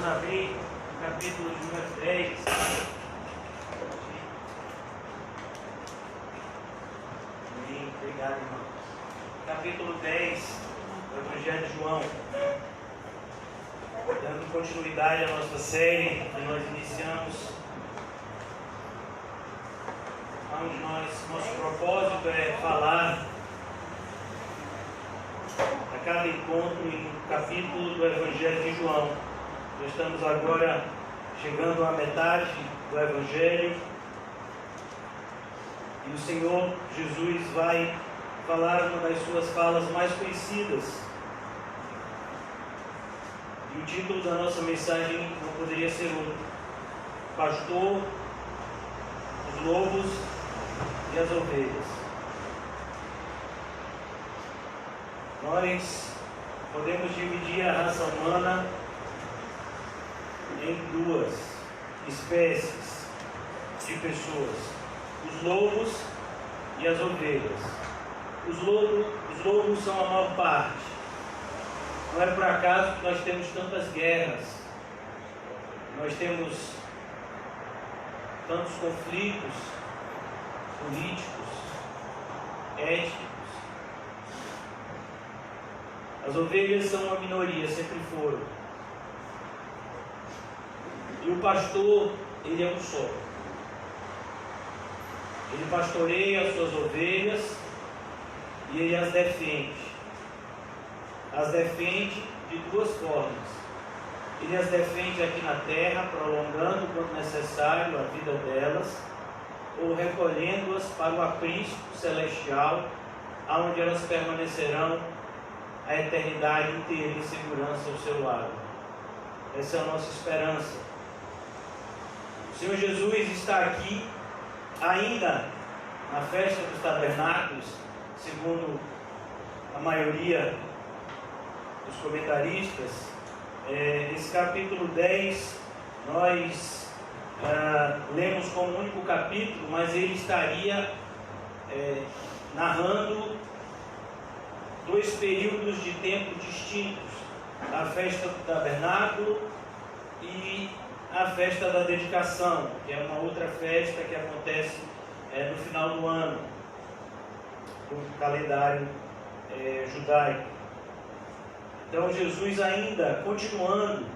irmãos abrir o capítulo de número 10. Amém. Obrigado, irmãos. Capítulo 10 do Evangelho de João. Dando continuidade à nossa série que nós iniciamos, onde nosso propósito é falar a cada encontro em um capítulo do Evangelho de João. Nós estamos agora chegando à metade do Evangelho e o Senhor Jesus vai falar uma das suas falas mais conhecidas. E o título da nossa mensagem não poderia ser outro: Pastor, os lobos e as ovelhas. Nós podemos dividir a raça humana em duas espécies de pessoas: os lobos e as ovelhas. Os lobos são a maior parte. Não é por acaso que nós temos tantas guerras, nós temos tantos conflitos políticos, étnicos. As ovelhas são uma minoria, sempre foram. E o pastor, ele é um só. Ele pastoreia as suas ovelhas e ele as defende. As defende de duas formas. Ele as defende aqui na terra, prolongando quando necessário a vida delas, ou recolhendo-as para o aprisco celestial, onde elas permanecerão a eternidade inteira em segurança ao seu lado. Essa é a nossa esperança. O Senhor Jesus está aqui ainda na festa dos tabernáculos, segundo a maioria dos comentaristas. Esse capítulo 10 nós lemos como único capítulo, mas ele estaria narrando dois períodos de tempo distintos: a festa do tabernáculo e a festa da dedicação, que é uma outra festa que acontece no final do ano, do calendário judaico. Então Jesus, ainda continuando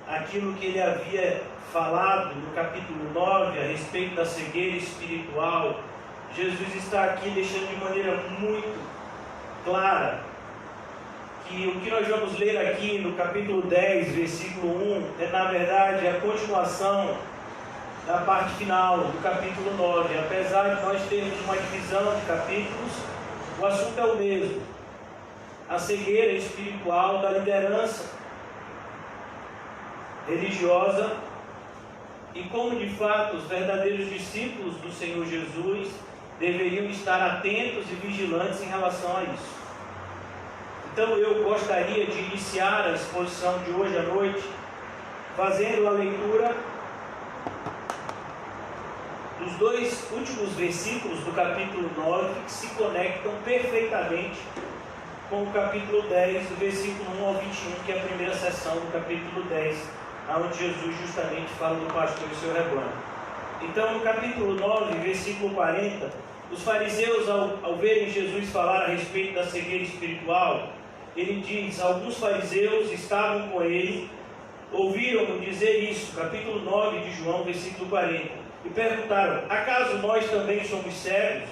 aquilo que ele havia falado no capítulo 9 a respeito da cegueira espiritual, Jesus está aqui deixando de maneira muito clara que o que nós vamos ler aqui no capítulo 10, versículo 1, é na verdade a continuação da parte final do capítulo 9. Apesar de nós termos uma divisão de capítulos, o assunto é o mesmo: a cegueira espiritual da liderança religiosa, e como de fato os verdadeiros discípulos do Senhor Jesus deveriam estar atentos e vigilantes em relação a isso. Então eu gostaria de iniciar a exposição de hoje à noite fazendo a leitura dos dois últimos versículos do capítulo 9, que se conectam perfeitamente com o capítulo 10, do versículo 1 ao 21, que é a primeira seção do capítulo 10, onde Jesus justamente fala do pastor e seu rebanho. Então, no capítulo 9, versículo 40, os fariseus, ao verem Jesus falar a respeito da cegueira espiritual, ele diz: alguns fariseus estavam com ele, ouviram-no dizer isso, capítulo 9 de João, versículo 40, e perguntaram: acaso nós também somos cegos?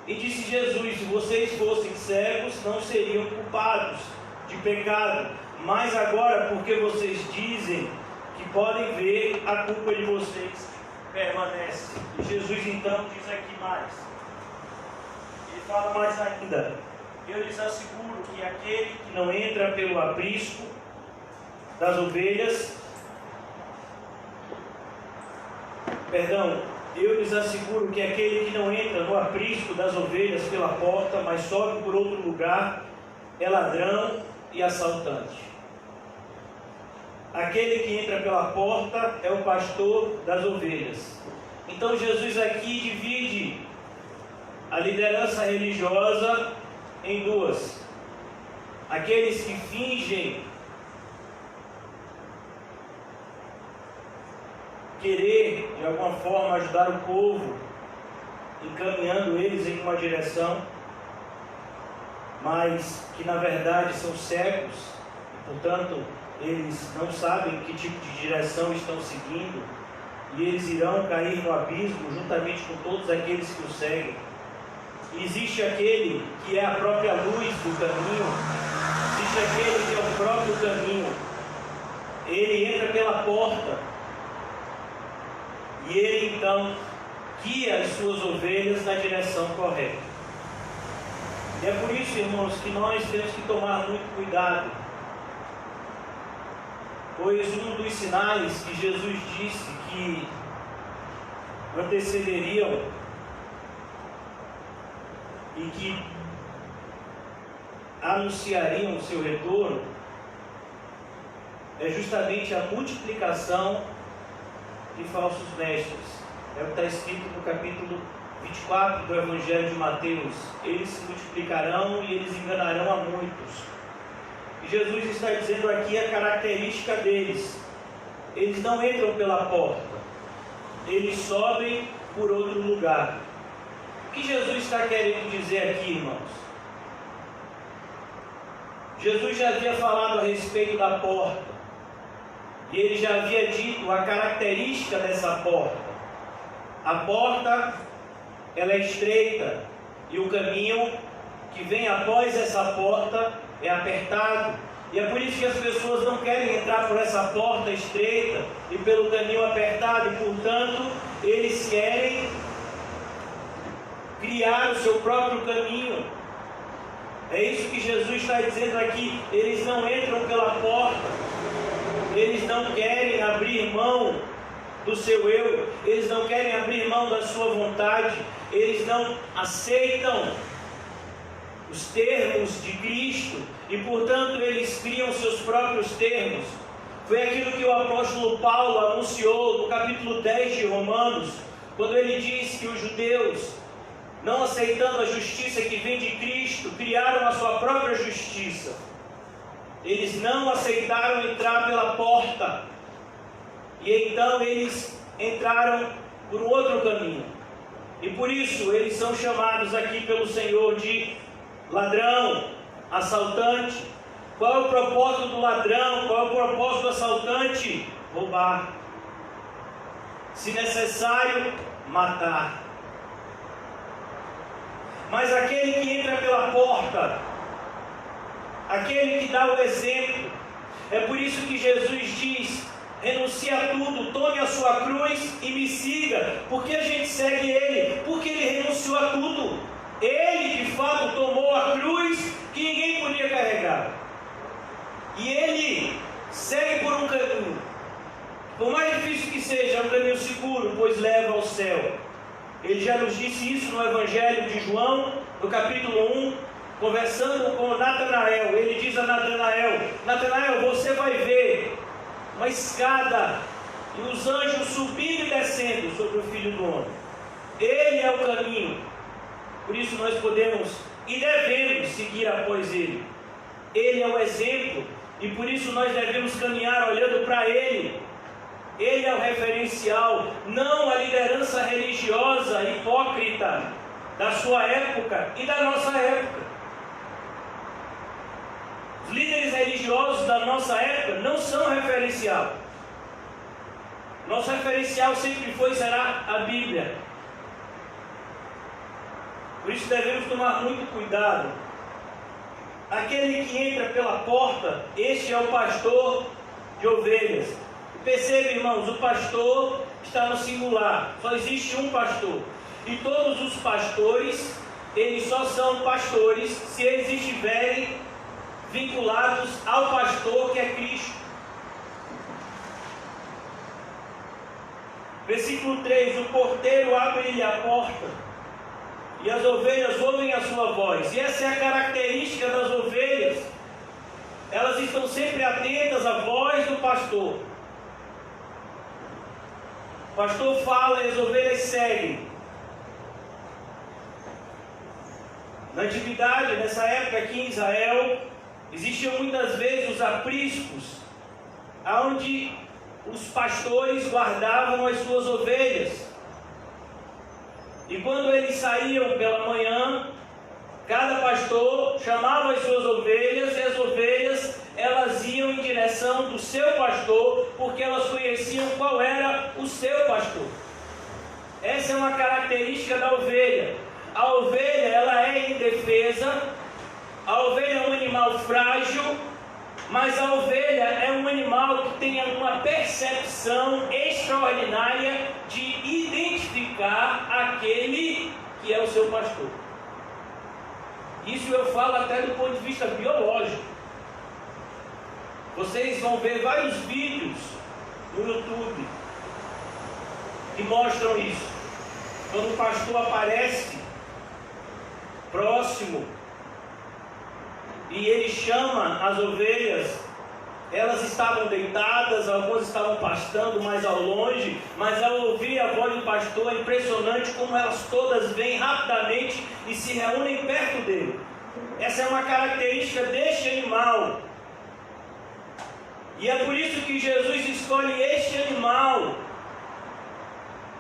E disse Jesus: se vocês fossem cegos, não seriam culpados de pecado, mas agora, porque vocês dizem que podem ver, a culpa de vocês permanece. E Jesus então diz aqui mais, ele fala mais ainda: eu lhes asseguro que aquele que não entra pelo aprisco das ovelhas, eu lhes asseguro que aquele que não entra no aprisco das ovelhas pela porta, mas sobe por outro lugar, é ladrão e assaltante. Aquele que entra pela porta é o pastor das ovelhas. Então Jesus aqui divide a liderança religiosa em duas: aqueles que fingem querer, de alguma forma, ajudar o povo, encaminhando eles em uma direção, mas que na verdade são cegos, e portanto eles não sabem que tipo de direção estão seguindo, e eles irão cair no abismo juntamente com todos aqueles que o seguem. E existe aquele que é a própria luz do caminho, existe aquele que é o próprio caminho. Ele entra pela porta e ele então guia as suas ovelhas na direção correta. E é por isso, irmãos, que nós temos que tomar muito cuidado, pois um dos sinais que Jesus disse que antecederiam e que anunciariam o seu retorno é justamente a multiplicação de falsos mestres. É o que está escrito no capítulo 24 do Evangelho de Mateus. Eles se multiplicarão e eles enganarão a muitos. E Jesus está dizendo aqui a característica deles. Eles não entram pela porta, eles sobem por outro lugar. O que Jesus está querendo dizer aqui, irmãos? Jesus já havia falado a respeito da porta, e ele já havia dito a característica dessa porta. A porta, ela é estreita, e o caminho que vem após essa porta é apertado. E é por isso que as pessoas não querem entrar por essa porta estreita e pelo caminho apertado, e portanto eles querem criar o seu próprio caminho. É isso que Jesus está dizendo aqui. Eles não entram pela porta, eles não querem abrir mão do seu eu, eles não querem abrir mão da sua vontade, eles não aceitam os termos de Cristo e portanto eles criam seus próprios termos. Foi aquilo que o apóstolo Paulo anunciou no capítulo 10 de Romanos, quando ele diz que os judeus, não aceitando a justiça que vem de Cristo, criaram a sua própria justiça. Eles não aceitaram entrar pela porta, e então eles entraram por um outro caminho. E por isso eles são chamados aqui pelo Senhor de ladrão, assaltante. Qual é o propósito do ladrão? Qual é o propósito do assaltante? Roubar. Se necessário, matar. Mas aquele que entra pela porta, aquele que dá o exemplo, é por isso que Jesus diz: renuncie a tudo, tome a sua cruz e me siga. Por que a gente segue Ele? Porque Ele renunciou a tudo. Ele de fato tomou a cruz que ninguém podia carregar, e Ele segue por um caminho, por mais difícil que seja, é um caminho seguro, pois leva ao céu. Ele já nos disse isso no Evangelho de João, no capítulo 1, conversando com Natanael. Ele diz a Natanael: Natanael, você vai ver uma escada e os anjos subindo e descendo sobre o Filho do Homem. Ele é o caminho. Por isso nós podemos e devemos seguir após Ele. Ele é o exemplo, e por isso nós devemos caminhar olhando para Ele. Ele é o referencial, não a liderança religiosa hipócrita da sua época e da nossa época. Os líderes religiosos da nossa época não são referencial. Nosso referencial sempre foi e será a Bíblia. Por isso devemos tomar muito cuidado. Aquele que entra pela porta, este é o pastor de ovelhas. Perceba, irmãos, o pastor está no singular, só existe um pastor. E todos os pastores, eles só são pastores se eles estiverem vinculados ao pastor que é Cristo. Versículo 3: o porteiro abre-lhe a porta, e as ovelhas ouvem a sua voz. E essa é a característica das ovelhas. Elas estão sempre atentas à voz do pastor. O pastor fala e as ovelhas seguem. Na antiguidade, nessa época aqui em Israel, existiam muitas vezes os apriscos, onde os pastores guardavam as suas ovelhas. E quando eles saíam pela manhã, cada pastor chamava as suas ovelhas, e as ovelhas, elas iam em direção do seu pastor, porque elas conheciam qual era o seu pastor. Essa é uma característica da ovelha. A ovelha, ela é indefesa, a ovelha é um animal frágil, mas a ovelha é um animal que tem uma percepção extraordinária de identificar aquele que é o seu pastor. Isso eu falo até do ponto de vista biológico. Vocês vão ver vários vídeos no YouTube que mostram isso. Quando o pastor aparece próximo e ele chama as ovelhas, elas estavam deitadas, algumas estavam pastando mais ao longe, mas ao ouvir a voz do pastor, é impressionante como elas todas vêm rapidamente e se reúnem perto dele. Essa é uma característica deste animal. E é por isso que Jesus escolhe este animal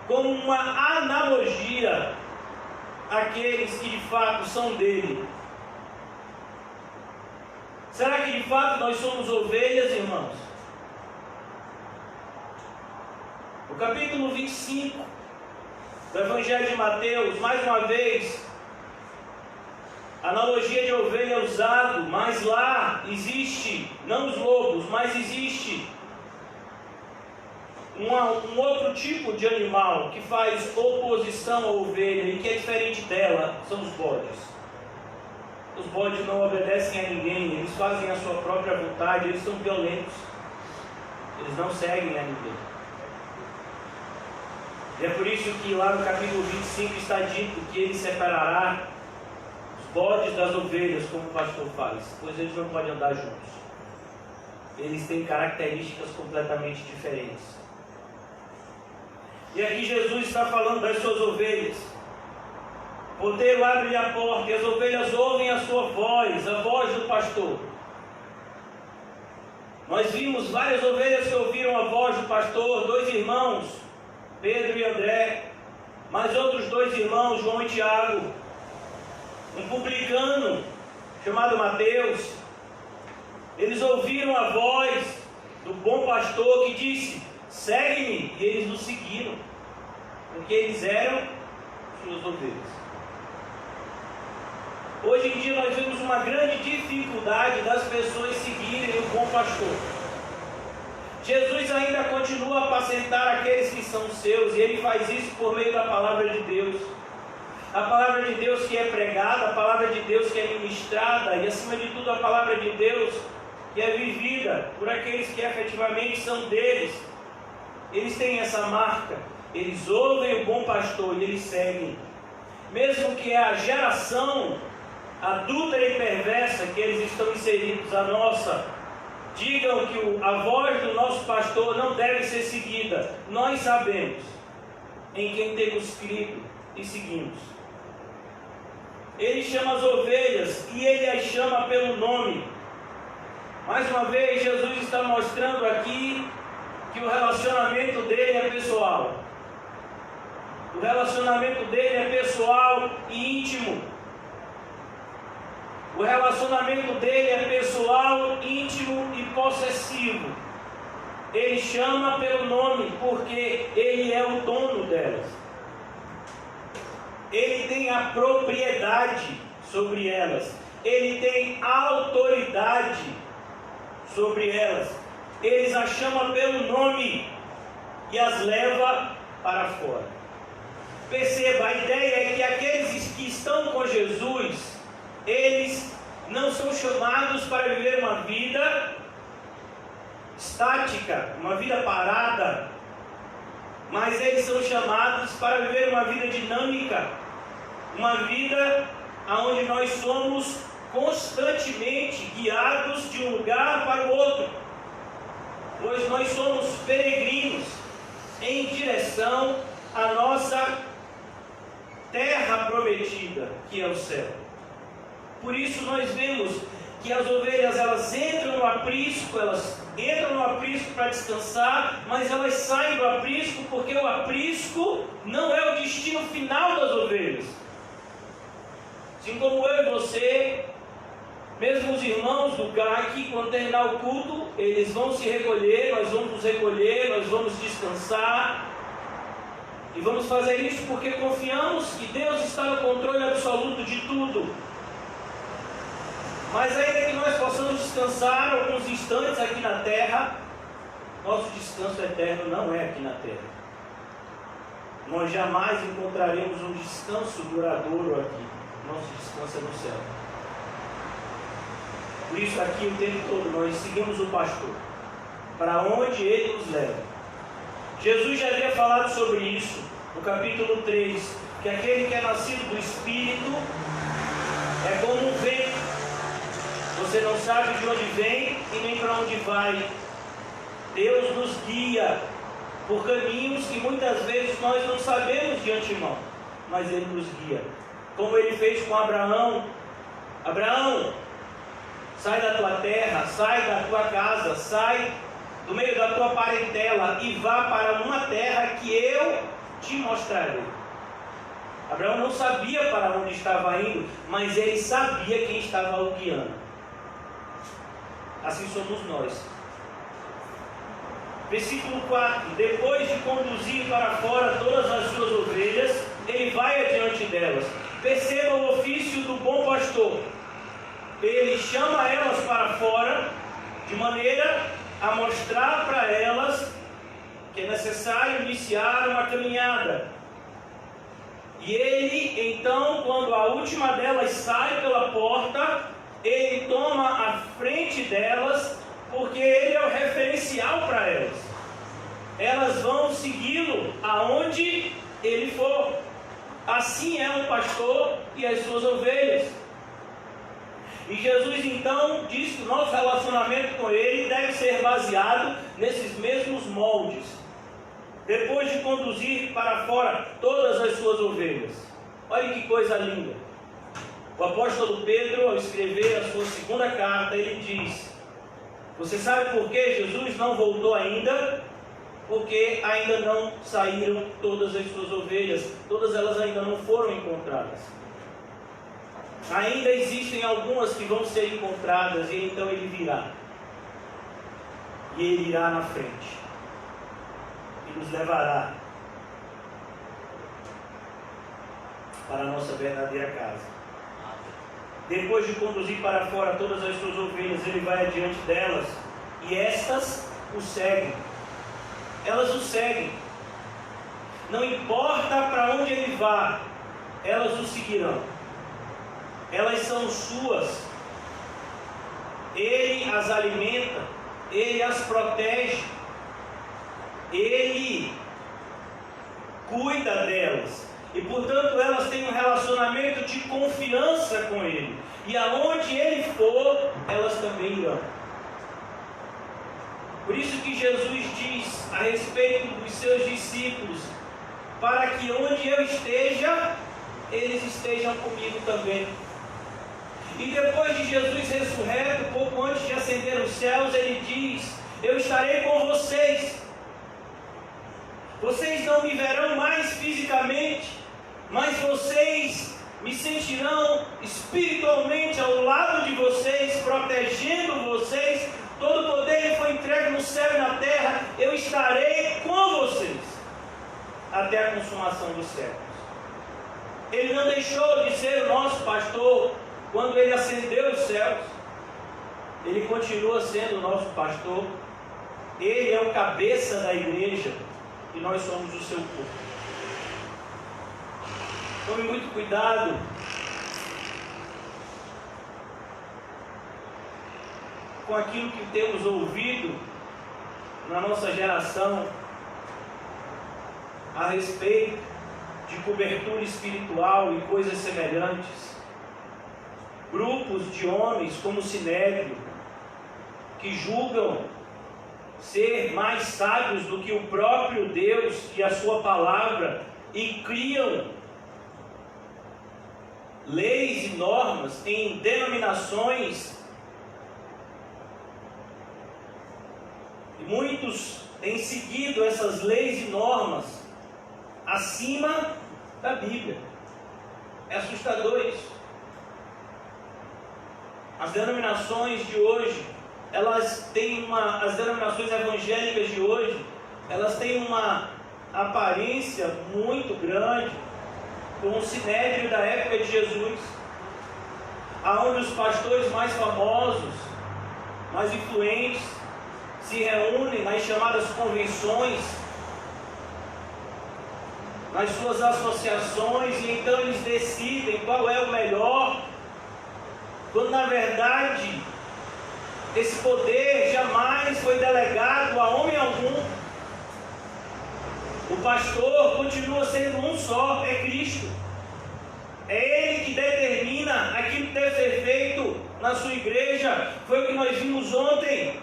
como uma analogia àqueles que de fato são dele. Será que de fato nós somos ovelhas, irmãos? O capítulo 25 do Evangelho de Mateus, mais uma vez, a analogia de ovelha é usado, mas lá existe, não os lobos, mas existe um outro tipo de animal que faz oposição à ovelha e que é diferente dela, são os bodes. Os bodes não obedecem a ninguém, eles fazem a sua própria vontade, eles são violentos, eles não seguem a ninguém. E é por isso que lá no capítulo 25 está dito que ele separará os bodes das ovelhas, como o pastor faz, pois eles não podem andar juntos. Eles têm características completamente diferentes. E aqui Jesus está falando das suas ovelhas. O porteiro abre a porta e as ovelhas ouvem a sua voz, a voz do pastor. Nós vimos várias ovelhas que ouviram a voz do pastor, dois irmãos, Pedro e André, mais outros dois irmãos, João e Tiago, um publicano chamado Mateus. Eles ouviram a voz do bom pastor que disse: segue-me, e eles o seguiram, porque eles eram suas ovelhas. Hoje em dia nós vemos uma grande dificuldade das pessoas seguirem o bom pastor. Jesus ainda continua a apacentar aqueles que são seus, e Ele faz isso por meio da palavra de Deus. A palavra de Deus que é pregada, a palavra de Deus que é ministrada, e acima de tudo a palavra de Deus que é vivida por aqueles que efetivamente são deles. Eles têm essa marca, eles ouvem o bom pastor e eles seguem. Mesmo que a geração adúltera e perversa que eles estão inseridos, a nossa, digam que a voz do nosso pastor não deve ser seguida, nós sabemos em quem temos crido e seguimos. Ele chama as ovelhas e ele as chama pelo nome. Mais uma vez, Jesus está mostrando aqui que o relacionamento dele é pessoal. O relacionamento dele é pessoal e íntimo. O relacionamento dele é pessoal, íntimo e possessivo. Ele chama pelo nome porque ele é o dono delas. Ele tem a propriedade sobre elas. Ele tem autoridade sobre elas. Ele as chama pelo nome e as leva para fora. Perceba, a ideia é que aqueles que estão com Jesus, eles não são chamados para viver uma vida estática, uma vida parada, mas eles são chamados para viver uma vida dinâmica, uma vida onde nós somos constantemente guiados de um lugar para o outro, pois nós somos peregrinos em direção à nossa terra prometida, que é o céu. Por isso nós vemos que as ovelhas elas entram no aprisco para descansar, mas elas saem do aprisco porque o aprisco não é o destino final das ovelhas. Assim como eu e você, mesmo os irmãos do GAC, quando terminar o culto, eles vão se recolher, nós vamos nos recolher, nós vamos descansar. E vamos fazer isso porque confiamos que Deus está no controle absoluto de tudo. Mas ainda que nós possamos descansar alguns instantes aqui na terra, nosso descanso eterno não é aqui na terra. Nós jamais encontraremos um descanso duradouro aqui. Nosso descanso é no céu. Por isso aqui o tempo todo nós seguimos o pastor, para onde ele nos leva. Jesus já havia falado sobre isso no capítulo 3, que aquele que é nascido do Espírito é como um vento. Você não sabe de onde vem e nem para onde vai. Deus nos guia por caminhos que muitas vezes nós não sabemos de antemão, mas Ele nos guia. Como Ele fez com Abraão. Abraão, sai da tua terra, sai da tua casa, sai do meio da tua parentela e vá para uma terra que eu te mostrarei. Abraão não sabia para onde estava indo, mas ele sabia quem estava o guiando. Assim somos nós. Versículo 4: depois de conduzir para fora todas as suas ovelhas, ele vai adiante delas. Perceba o ofício do bom pastor. Ele chama elas para fora, de maneira a mostrar para elas que é necessário iniciar uma caminhada. E ele, então, quando a última delas sai pela porta, ele toma a frente delas, porque ele é o referencial para elas. Elas vão segui-lo aonde ele for. Assim é um pastor e as suas ovelhas. E Jesus então diz que o nosso relacionamento com Ele deve ser baseado nesses mesmos moldes. Depois de conduzir para fora todas as suas ovelhas. Olha que coisa linda. O apóstolo Pedro, ao escrever a sua segunda carta, ele diz: você sabe por que Jesus não voltou ainda? Porque ainda não saíram todas as suas ovelhas. Todas elas ainda não foram encontradas. Ainda existem algumas que vão ser encontradas, e então ele virá. E ele irá na frente. E nos levará para a nossa verdadeira casa. Depois de conduzir para fora todas as suas ovelhas, ele vai adiante delas, e estas o seguem. Elas o seguem. Não importa para onde ele vá, elas o seguirão. Elas são suas. Ele as alimenta, ele as protege, ele cuida delas. E portanto elas têm um relacionamento de confiança com ele. E aonde ele for, elas também irão. Por isso que Jesus diz a respeito dos seus discípulos: para que onde eu esteja, eles estejam comigo também. E depois de Jesus ressurreto, pouco antes de ascender os céus, ele diz: eu estarei com vocês. Vocês não me verão mais fisicamente, mas vocês me sentirão espiritualmente ao lado de vocês, protegendo vocês. Todo o poder foi entregue no céu e na terra. Eu estarei com vocês até a consumação dos séculos. Ele não deixou de ser o nosso pastor quando ele ascendeu os céus. Ele continua sendo o nosso pastor. Ele é o cabeça da igreja e nós somos o seu corpo. Tome muito cuidado com aquilo que temos ouvido na nossa geração a respeito de cobertura espiritual e coisas semelhantes. Grupos de homens como o Sinédrio, que julgam ser mais sábios do que o próprio Deus e a sua palavra, e criam leis e normas em denominações E muitos têm seguido essas leis e normas acima da Bíblia. É assustador isso. As denominações de hoje, as denominações evangélicas de hoje, elas têm uma aparência muito grande com o sinédrio da época de Jesus, aonde os pastores mais famosos, mais influentes, se reúnem nas chamadas convenções, nas suas associações, e então eles decidem qual é o melhor, quando na verdade esse poder jamais foi delegado a homem algum. O pastor continua sendo um só, é Cristo. É Ele que determina aquilo que deve ser feito na sua igreja. Foi o que nós vimos ontem,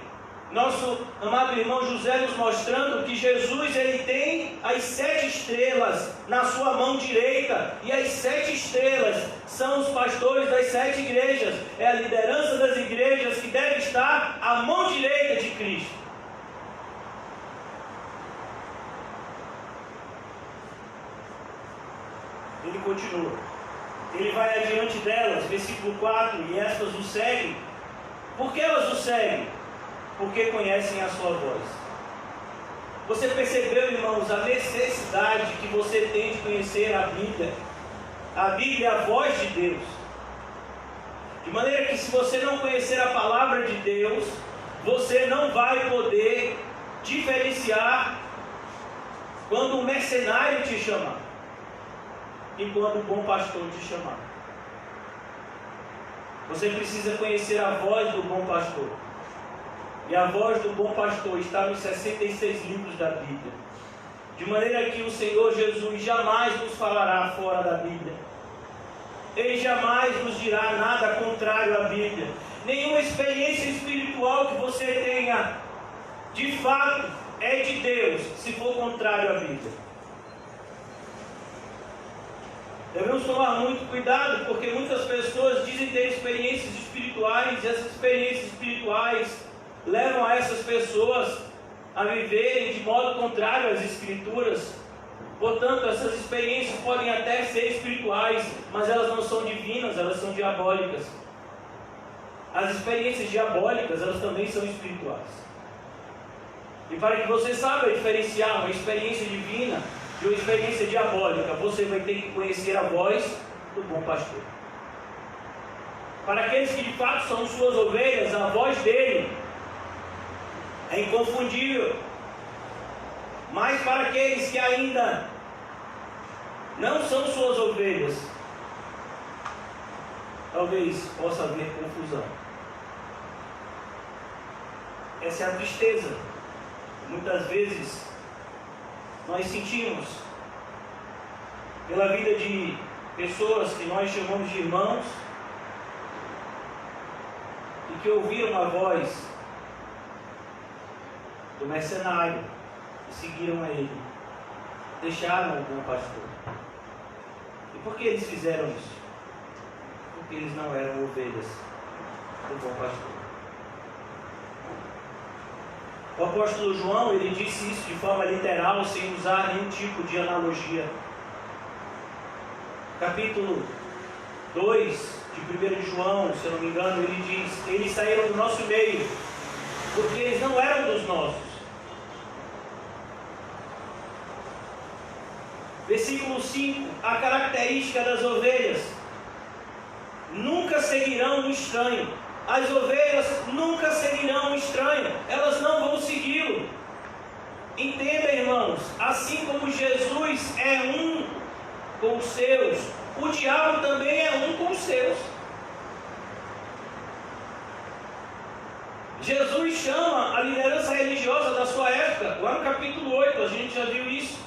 nosso amado irmão José nos mostrando que Jesus, ele tem as 7 estrelas na sua mão direita, e as 7 estrelas são os pastores das 7 igrejas. É a liderança das igrejas que deve estar à mão direita de Cristo. Ele continua, ele vai adiante delas, versículo 4, e estas o seguem. Por que elas o seguem? Porque conhecem a sua voz. Você percebeu, irmãos, a necessidade que você tem de conhecer a Bíblia? A Bíblia é a voz de Deus. De maneira que, se você não conhecer a palavra de Deus, você não vai poder diferenciar quando um mercenário te chamar e quando o bom pastor te chamar. Você precisa conhecer a voz do bom pastor. E a voz do bom pastor está nos 66 livros da Bíblia. De maneira que o Senhor Jesus jamais nos falará fora da Bíblia. Ele jamais nos dirá nada contrário à Bíblia. Nenhuma experiência espiritual que você tenha, de fato, é de Deus, se for contrário à Bíblia. Devemos tomar muito cuidado, porque muitas pessoas dizem ter experiências espirituais, e essas experiências espirituais levam a essas pessoas a viverem de modo contrário às Escrituras. Portanto, essas experiências podem até ser espirituais, mas elas não são divinas, elas são diabólicas. As experiências diabólicas, elas também são espirituais. E para que você saiba diferenciar uma experiência divina de uma experiência diabólica, você vai ter que conhecer a voz do bom pastor. Para aqueles que de fato são suas ovelhas, a voz dele é inconfundível. Mas para aqueles que ainda não são suas ovelhas, talvez possa haver confusão. Essa é a tristeza. Muitas vezes nós sentimos pela vida de pessoas que nós chamamos de irmãos e que ouviram a voz do mercenário e seguiram a ele, deixaram o bom pastor. E por que eles fizeram isso? Porque eles não eram ovelhas do bom pastor. O apóstolo João, ele disse isso de forma literal, sem usar nenhum tipo de analogia. Capítulo 2 de 1 de João, se eu não me engano, ele diz: eles saíram do nosso meio, porque eles não eram dos nossos. Versículo 5, a característica das ovelhas: nunca seguirão um estranho. As ovelhas nunca seguirão um estranho, elas não vão segui-lo. Entenda, irmãos, assim como Jesus é um com os seus, o diabo também é um com os seus. Jesus chama a liderança religiosa da sua época, lá no capítulo 8, a gente já viu isso,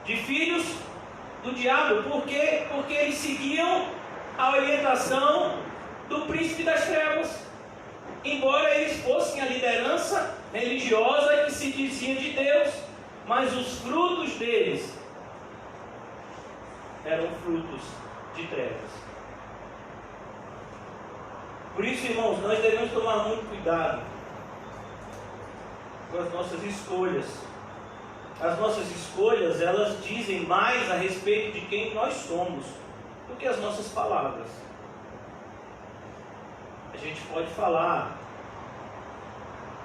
de filhos do diabo. Por quê? Porque eles seguiam a orientação do príncipe das trevas, embora eles fossem a liderança religiosa que se dizia de Deus, mas os frutos deles eram frutos de trevas. Por isso, irmãos, nós devemos tomar muito cuidado com as nossas escolhas. As nossas escolhas, elas dizem mais a respeito de quem nós somos do que as nossas palavras. A gente pode falar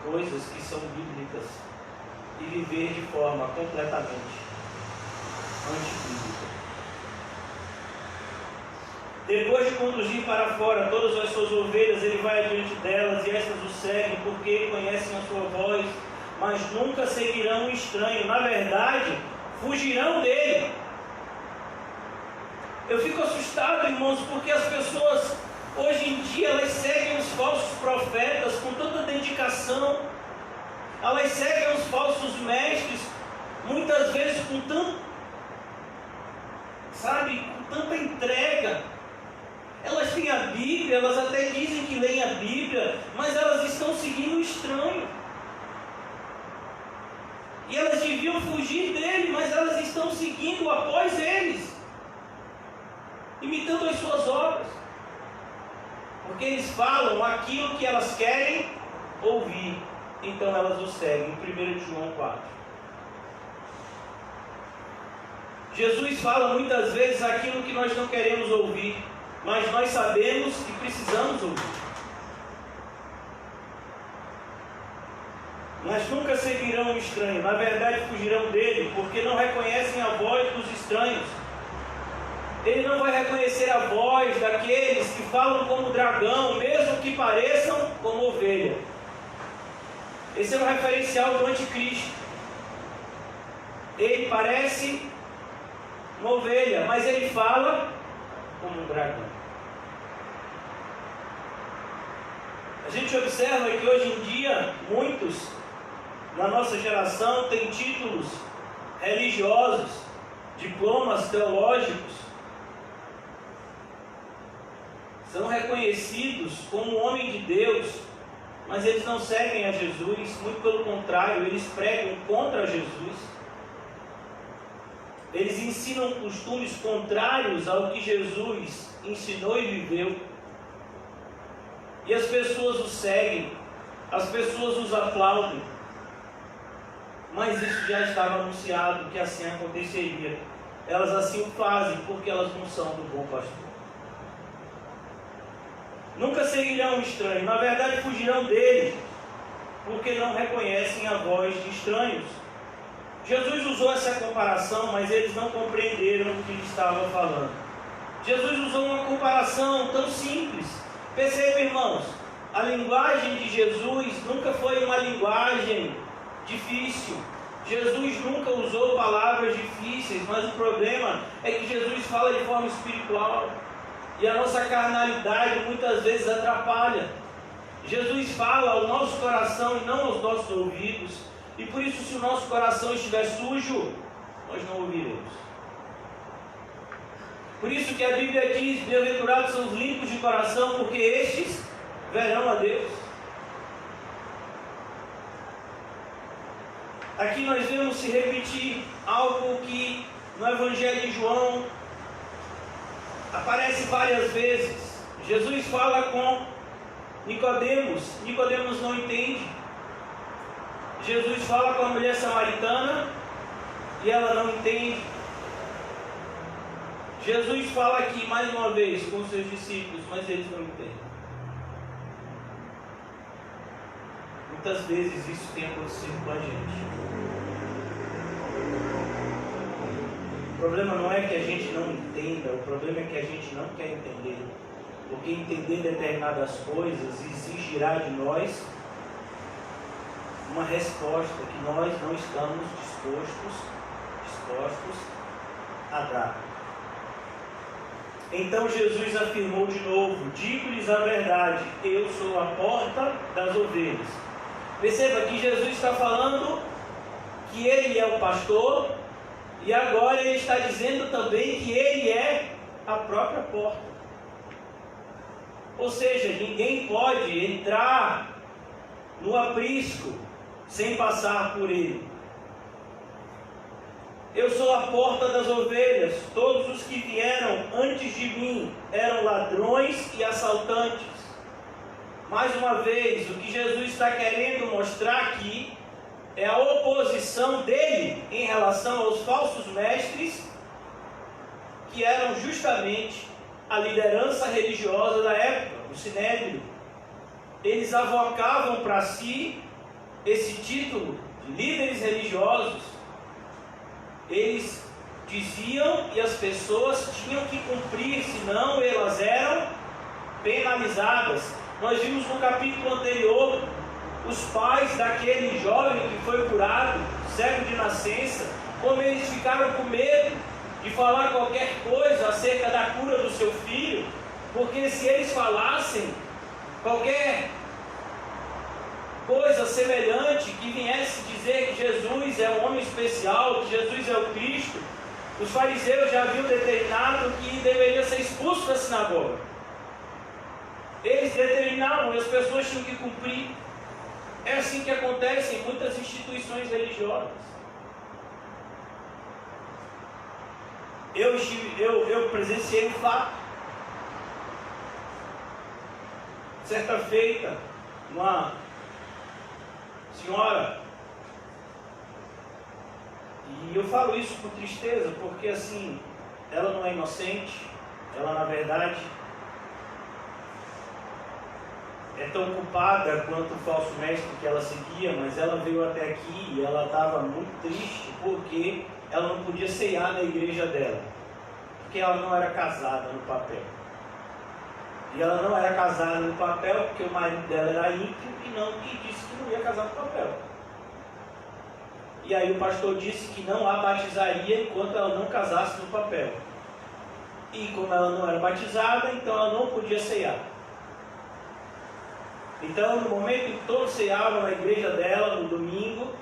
coisas que são bíblicas e viver de forma completamente antibíblica. Depois de conduzir para fora todas as suas ovelhas, ele vai adiante delas, e estas o seguem, porque conhecem a sua voz, mas nunca seguirão o estranho. Na verdade, fugirão dele. Eu fico assustado, irmãos, porque as pessoas, hoje em dia, elas seguem os falsos profetas com tanta dedicação. Elas seguem os falsos mestres, muitas vezes com tanta entrega. Elas têm a Bíblia, elas até dizem que leem a Bíblia, mas elas estão seguindo o estranho. E elas deviam fugir dele, mas elas estão seguindo após eles, imitando as suas obras. Porque eles falam aquilo que elas querem ouvir, então elas o seguem. 1 João 4. Jesus fala muitas vezes aquilo que nós não queremos ouvir, mas nós sabemos que precisamos ouvir. Mas nunca seguirão o estranho, na verdade fugirão dele, porque não reconhecem a voz dos estranhos. Ele não vai reconhecer a voz daqueles que falam como dragão, mesmo que pareçam como ovelha. Esse é um referencial do anticristo. Ele parece uma ovelha, mas ele fala como um dragão. A gente observa que hoje em dia, muitos na nossa geração têm títulos religiosos, diplomas teológicos, são reconhecidos como homem de Deus, mas eles não seguem a Jesus, muito pelo contrário, eles pregam contra Jesus. Eles ensinam costumes contrários ao que Jesus ensinou e viveu. E as pessoas o seguem, as pessoas os aplaudem. Mas isso já estava anunciado que assim aconteceria. Elas assim o fazem porque elas não são do bom pastor. Nunca seguirão o estranho, na verdade fugirão dele, porque não reconhecem a voz de estranhos. Jesus usou essa comparação, mas eles não compreenderam o que ele estava falando. Jesus usou uma comparação tão simples. Perceba, irmãos, a linguagem de Jesus nunca foi uma linguagem difícil. Jesus nunca usou palavras difíceis, mas o problema é que Jesus fala de forma espiritual. E a nossa carnalidade muitas vezes atrapalha. Jesus fala ao nosso coração e não aos nossos ouvidos. E por isso, se o nosso coração estiver sujo, nós não ouviremos. Por isso que a Bíblia diz: bem-aventurados são os limpos de coração, porque estes verão a Deus. Aqui nós vemos se repetir algo que no Evangelho de João aparece várias vezes. Jesus fala com Nicodemos. Nicodemos não entende. Jesus fala com a mulher samaritana e ela não entende. Jesus fala aqui mais uma vez com os seus discípulos, mas eles não entendem. Muitas vezes isso tem acontecido com a gente. O problema não é que a gente não entenda, o problema é que a gente não quer entender. Porque entender determinadas coisas exigirá de nós uma resposta que nós não estamos dispostos a dar. Então Jesus afirmou de novo: digo-lhes a verdade, eu sou a porta das ovelhas. Perceba que Jesus está falando que ele é o pastor, e agora ele está dizendo também que ele é a própria porta. Ou seja, ninguém pode entrar no aprisco sem passar por ele. Eu sou a porta das ovelhas. Todos os que vieram antes de mim eram ladrões e assaltantes. Mais uma vez, o que Jesus está querendo mostrar aqui é a oposição dele em relação aos falsos mestres, que eram justamente a liderança religiosa da época, o Sinédrio. Eles avocavam para si esse título de líderes religiosos. Eles diziam e as pessoas tinham que cumprir, senão elas eram penalizadas. Nós vimos no capítulo anterior os pais daquele jovem que foi curado, cego de nascença, como eles ficaram com medo de falar qualquer coisa acerca da cura do seu filho, porque se eles falassem qualquer coisa semelhante, que viesse dizer que Jesus é um homem especial, que Jesus é o Cristo, os fariseus já haviam determinado que deveria ser expulso da sinagoga. Eles determinavam e as pessoas tinham que cumprir. É assim que acontece em muitas instituições religiosas. Eu presenciei um fato. Certa feita, uma senhora, e eu falo isso com tristeza, porque assim, ela não é inocente, ela na verdade é tão culpada quanto o falso mestre que ela seguia, mas ela veio até aqui e ela estava muito triste porque ela não podia ceiar na igreja dela, porque ela não era casada no papel. E ela não era casada no papel porque o marido dela era ímpio e disse que não ia casar no papel. E aí o pastor disse que não a batizaria enquanto ela não casasse no papel. E como ela não era batizada, então ela não podia ceiar. Então, no momento em que todos ceiavam na igreja dela, no domingo,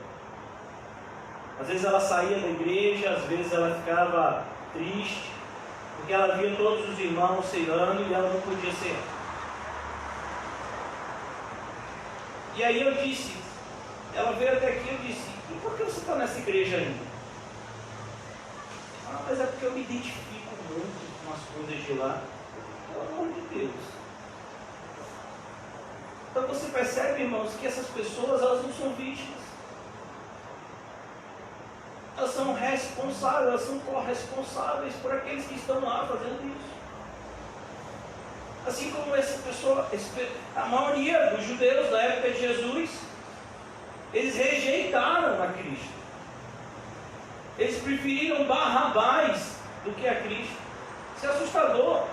às vezes ela saía da igreja, às vezes ela ficava triste, porque ela via todos os irmãos ceando e ela não podia cear. E aí eu disse, ela veio até aqui e eu disse, e por que você está nessa igreja ainda? Ah, mas é porque eu me identifico muito com as coisas de lá. Pelo amor de Deus. Então você percebe, irmãos, que essas pessoas, elas não são vítimas. Elas são responsáveis, elas são corresponsáveis por aqueles que estão lá fazendo isso. Assim como essa pessoa, a maioria dos judeus da época de Jesus, eles rejeitaram a Cristo. Eles preferiram Barrabás do que a Cristo. Isso é assustador.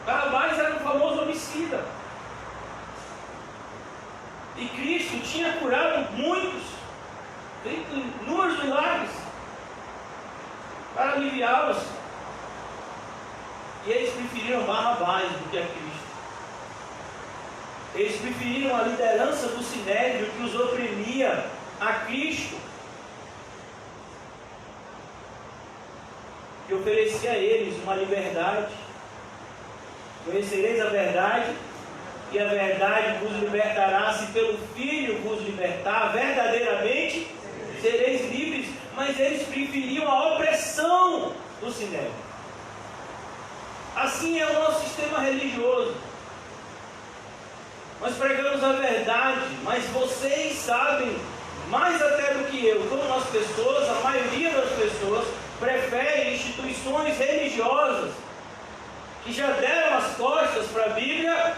Barrabás era um famoso homicida. E Cristo tinha curado muitos, feito inúmeros milagres para aliviá-los. E eles preferiram Barrabás do que a Cristo. Eles preferiram a liderança do Sinédrio que os oprimia a Cristo, que oferecia a eles uma liberdade. Conhecereis a verdade, e a verdade vos libertará. Se pelo Filho vos libertar, verdadeiramente sereis livres. Mas eles preferiam a opressão do Sinédrio. Assim é o nosso sistema religioso. Nós pregamos a verdade, mas vocês sabem mais até do que eu como as pessoas, a maioria das pessoas prefere instituições religiosas que já deram as costas para a Bíblia,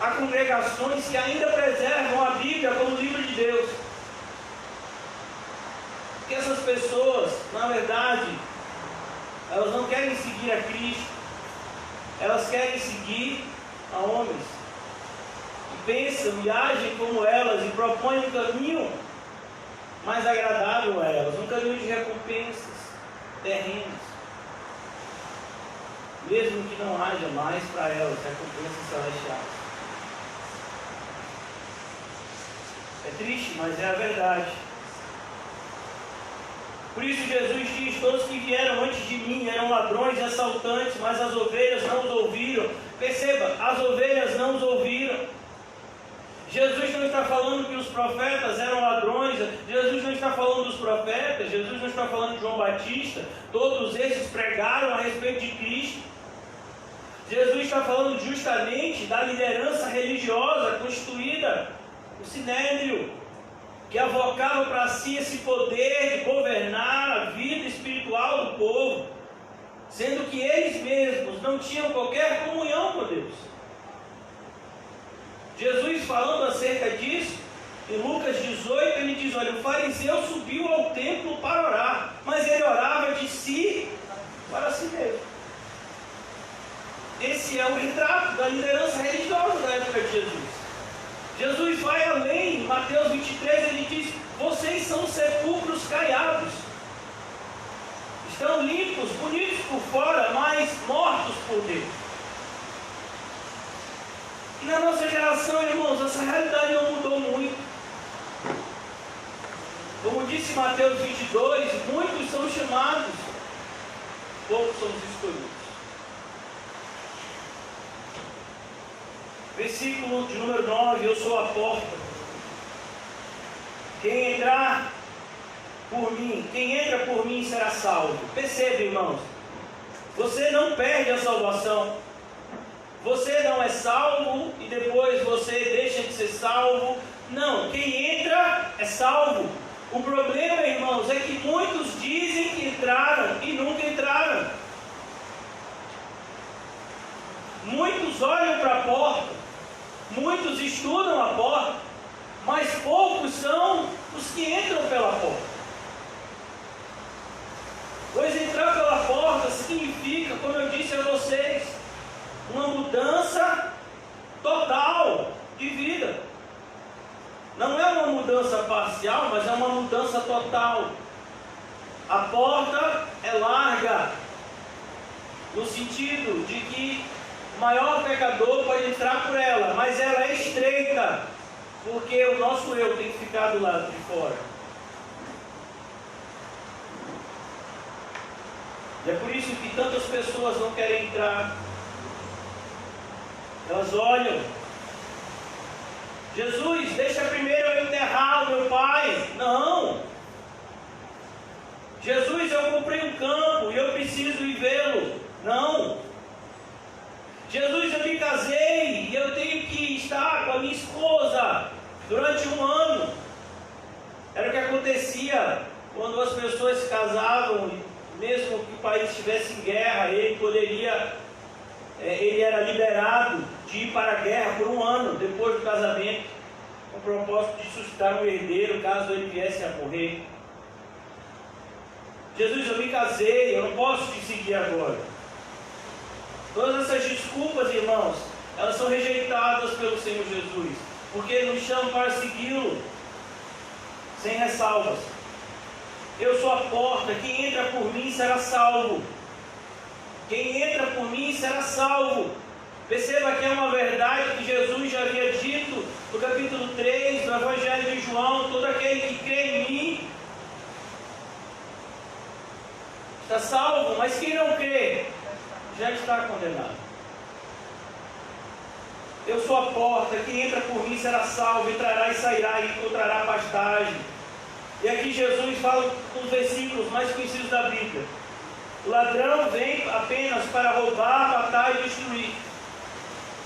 a congregações que ainda preservam a Bíblia como livro de Deus. Porque essas pessoas, na verdade, elas não querem seguir a Cristo, elas querem seguir a homens que pensam e agem como elas e propõem um caminho mais agradável a elas, um caminho de recompensas terrenas, mesmo que não haja mais para elas recompensas celestiais. É triste, mas é a verdade. Por isso Jesus diz, todos que vieram antes de mim eram ladrões e assaltantes, mas as ovelhas não os ouviram. Perceba, as ovelhas não os ouviram. Jesus não está falando que os profetas eram ladrões, Jesus não está falando dos profetas, Jesus não está falando de João Batista, todos esses pregaram a respeito de Cristo. Jesus está falando justamente da liderança religiosa constituída, o Sinédrio, que avocava para si esse poder de governar a vida espiritual do povo, sendo que eles mesmos não tinham qualquer comunhão com Deus. Jesus, falando acerca disso, em Lucas 18, ele diz: olha, o fariseu subiu ao templo para orar, mas ele orava de si para si mesmo. Esse é o retrato da liderança religiosa da época de Jesus. Jesus vai além. Em Mateus 23 ele diz: vocês são sepulcros caiados, estão limpos, bonitos por fora, mas mortos por dentro. E na nossa geração, irmãos, essa realidade não mudou muito. Como disse Mateus 22, muitos são chamados, poucos são os escolhidos. Versículo de número 9: eu sou a porta. Quem entra por mim será salvo. Perceba, irmãos, você não perde a salvação. Você não é salvo e depois você deixa de ser salvo. Não, quem entra é salvo. O problema, irmãos, é que muitos dizem que entraram e nunca entraram. Muitos olham para a porta, muitos estudam a porta, mas poucos são os que entram pela porta. Pois entrar pela porta significa, como eu disse a vocês, uma mudança total de vida. Não é uma mudança parcial, mas é uma mudança total. A porta é larga, no sentido de que o maior pecador pode entrar por ela, mas ela é estreita, porque o nosso eu tem que ficar do lado de fora. E é por isso que tantas pessoas não querem entrar. Elas olham: Jesus, deixa primeiro eu enterrar o meu pai. Não. Jesus, eu comprei um campo e eu preciso ir vê-lo. Não. Jesus, eu me casei e eu tenho que estar com a minha esposa durante um ano. Era o que acontecia quando as pessoas se casavam, mesmo que o país estivesse em guerra, ele era liberado de ir para a guerra por um ano depois do casamento, com o propósito de suscitar um herdeiro caso ele viesse a morrer. Jesus, eu me casei, eu não posso te seguir agora. Todas essas desculpas, irmãos, elas são rejeitadas pelo Senhor Jesus, porque Ele nos chama para segui-lo sem ressalvas. Eu sou a porta, quem entra por mim será salvo. Quem entra por mim será salvo. Perceba que é uma verdade que Jesus já havia dito no capítulo 3 do Evangelho de João: todo aquele que crê em mim está salvo, mas quem não crê já está condenado. Eu sou a porta, quem entra por mim será salvo, entrará e sairá e encontrará pastagem. E aqui Jesus fala nos versículos mais conhecidos da Bíblia: o ladrão vem apenas para roubar, matar e destruir.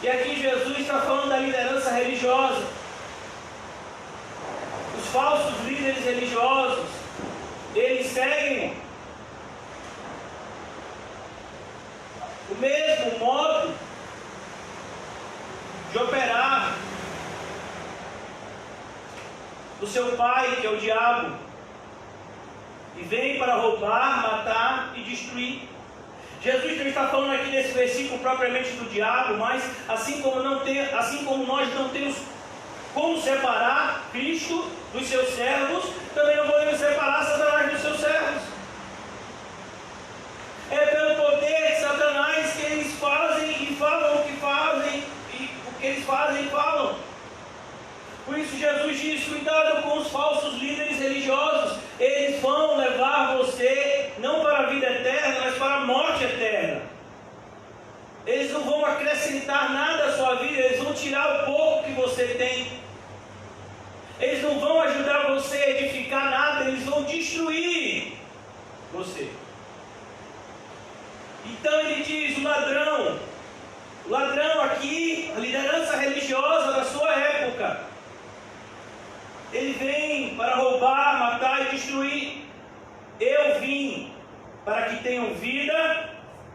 E aqui Jesus está falando da liderança religiosa. Os falsos líderes religiosos, eles seguem o mesmo modo de operar do seu pai, que é o diabo, e vem para roubar, matar e destruir. Jesus não está falando aqui nesse versículo propriamente do diabo, mas assim como nós não temos como separar Cristo dos seus servos, também não podemos separar Satanás dos seus servos. É pelo poder de Satanás que eles fazem e falam o que fazem, e o que eles fazem e falam. Por isso Jesus diz: cuidado com os falsos líderes religiosos. Eles vão levar você não para a vida eterna, mas para a morte eterna. Eles não vão acrescentar nada à sua vida, eles vão tirar o pouco que você tem. Eles não vão ajudar você a edificar nada, eles vão destruir você. Então ele diz: o ladrão aqui, a liderança religiosa da sua época, Ele vem para roubar, matar e destruir. Eu vim para que tenham vida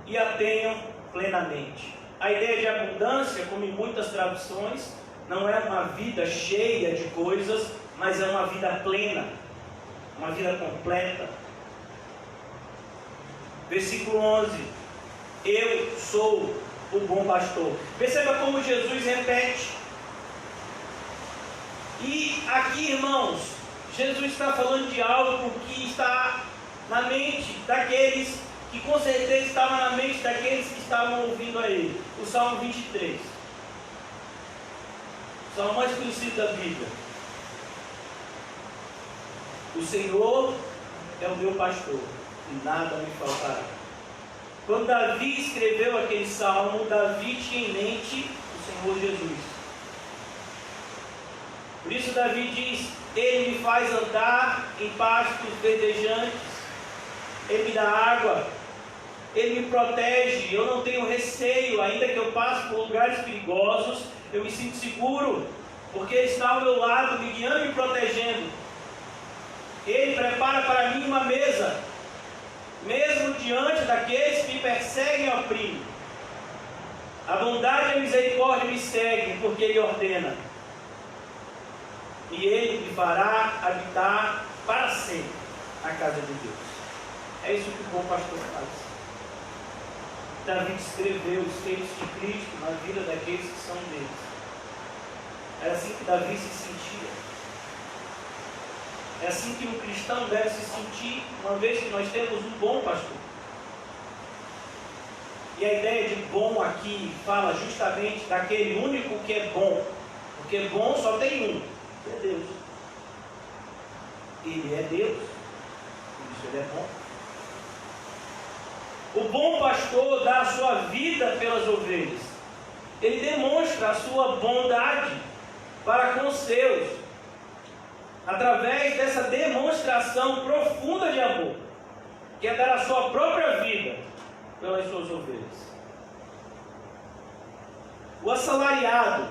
e a tenham plenamente. A ideia de abundância, como em muitas traduções, não é uma vida cheia de coisas, mas é uma vida plena, uma vida completa. Versículo 11: eu sou o bom pastor. Perceba como Jesus repete. E aqui, irmãos, Jesus está falando de algo que está na mente daqueles que com certeza estava na mente daqueles que estavam ouvindo a ele. O Salmo 23. O salmo mais conhecido da Bíblia. O Senhor é o meu pastor, e nada me faltará. Quando Davi escreveu aquele salmo, Davi tinha em mente o Senhor Jesus. Por isso Davi diz: ele me faz andar em pastos verdejantes, ele me dá água, ele me protege, eu não tenho receio, ainda que eu passe por lugares perigosos, eu me sinto seguro, porque ele está ao meu lado, me guiando e me protegendo. Ele prepara para mim uma mesa, mesmo diante daqueles que me perseguem e oprimem. A bondade e a misericórdia me seguem, porque ele ordena. E ele me fará habitar para sempre na casa de Deus. É isso que o bom pastor faz. Davi escreveu os feitos de Cristo na vida daqueles que são deles. Era assim que Davi se sentia. É assim que um cristão deve se sentir, uma vez que nós temos um bom pastor. E a ideia de bom aqui fala justamente daquele único que é bom. Porque bom só tem um, que é Deus. Ele é Deus, por isso ele é bom. O bom pastor dá a sua vida pelas ovelhas. Ele demonstra a sua bondade para com os seus, através dessa demonstração profunda de amor, que é dar a sua própria vida pelas suas ovelhas. O assalariado,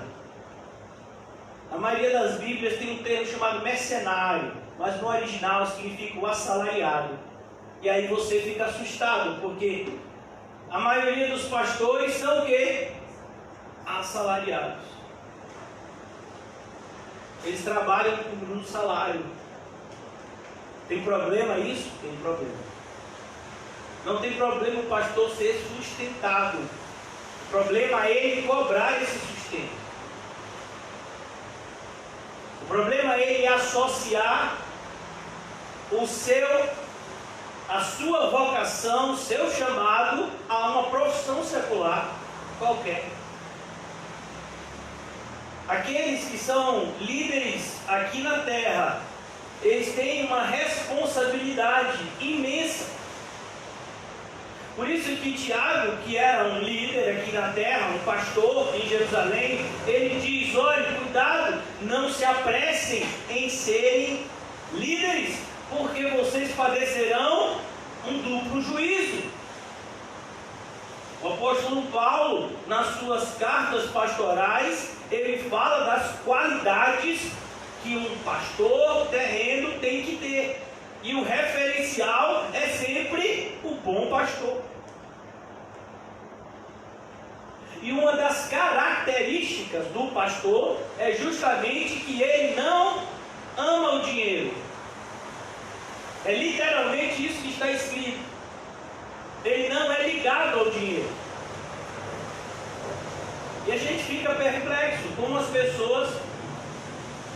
a maioria das Bíblias tem um termo chamado mercenário, mas no original significa o assalariado. E aí você fica assustado, porque a maioria dos pastores são o quê? Assalariados. Eles trabalham com um salário. Tem problema isso? Tem problema. Não tem problema o pastor ser sustentado. O problema é ele cobrar esse sustento. O problema é ele associar a sua vocação, o seu chamado a uma profissão secular qualquer. Aqueles que são líderes aqui na terra, eles têm uma responsabilidade imensa. Por isso que Tiago, que era um líder aqui na terra, um pastor em Jerusalém, ele diz: olha, cuidado, não se apressem em serem líderes, porque vocês padecerão um duplo juízo. O apóstolo Paulo, nas suas cartas pastorais, ele fala das qualidades que um pastor terreno tem que ter. E o referencial é sempre o bom pastor. E uma das características do pastor é justamente que ele não ama o dinheiro. É literalmente isso que está escrito. Ele não é ligado ao dinheiro. E a gente fica perplexo como as pessoas,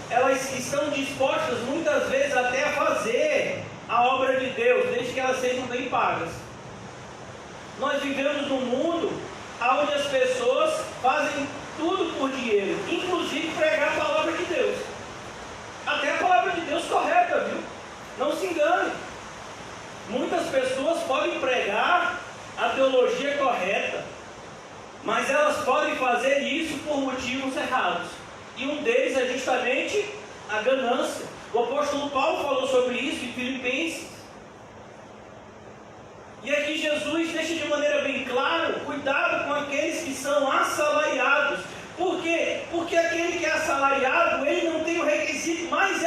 elas estão dispostas muitas vezes até a fazer a obra de Deus, desde que elas sejam bem pagas. Nós vivemos num mundo onde as pessoas fazem tudo por dinheiro, inclusive pregar a palavra de Deus. Até a palavra de Deus correta, viu? Não se engane. Muitas pessoas podem pregar a teologia correta, mas elas podem fazer isso por motivos errados. E um deles é justamente a ganância. O apóstolo Paulo falou sobre isso em Filipenses. E aqui Jesus deixa de maneira bem clara: cuidado com aqueles que são assalariados. Por quê? Porque aquele que é assalariado, ele não tem o requisito mais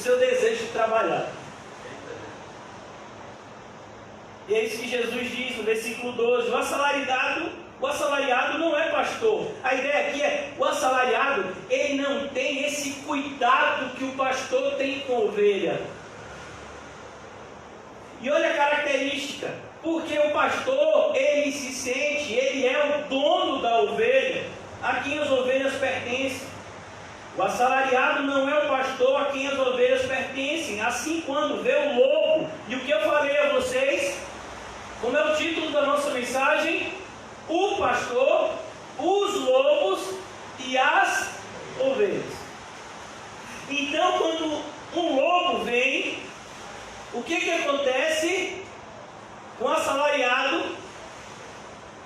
seu desejo de trabalhar. E é isso que Jesus diz no versículo 12: o assalariado não é pastor. A ideia aqui é: o assalariado, ele não tem esse cuidado que o pastor tem com a ovelha. E olha a característica: porque o pastor, ele se sente, ele é o dono da ovelha, a quem as ovelhas pertencem. O assalariado não é o pastor a quem as ovelhas pertencem. Assim, quando vê o lobo, e o que eu falei a vocês, como é o título da nossa mensagem: o pastor, os lobos e as ovelhas. Então, quando um lobo vem, o que acontece com o assalariado?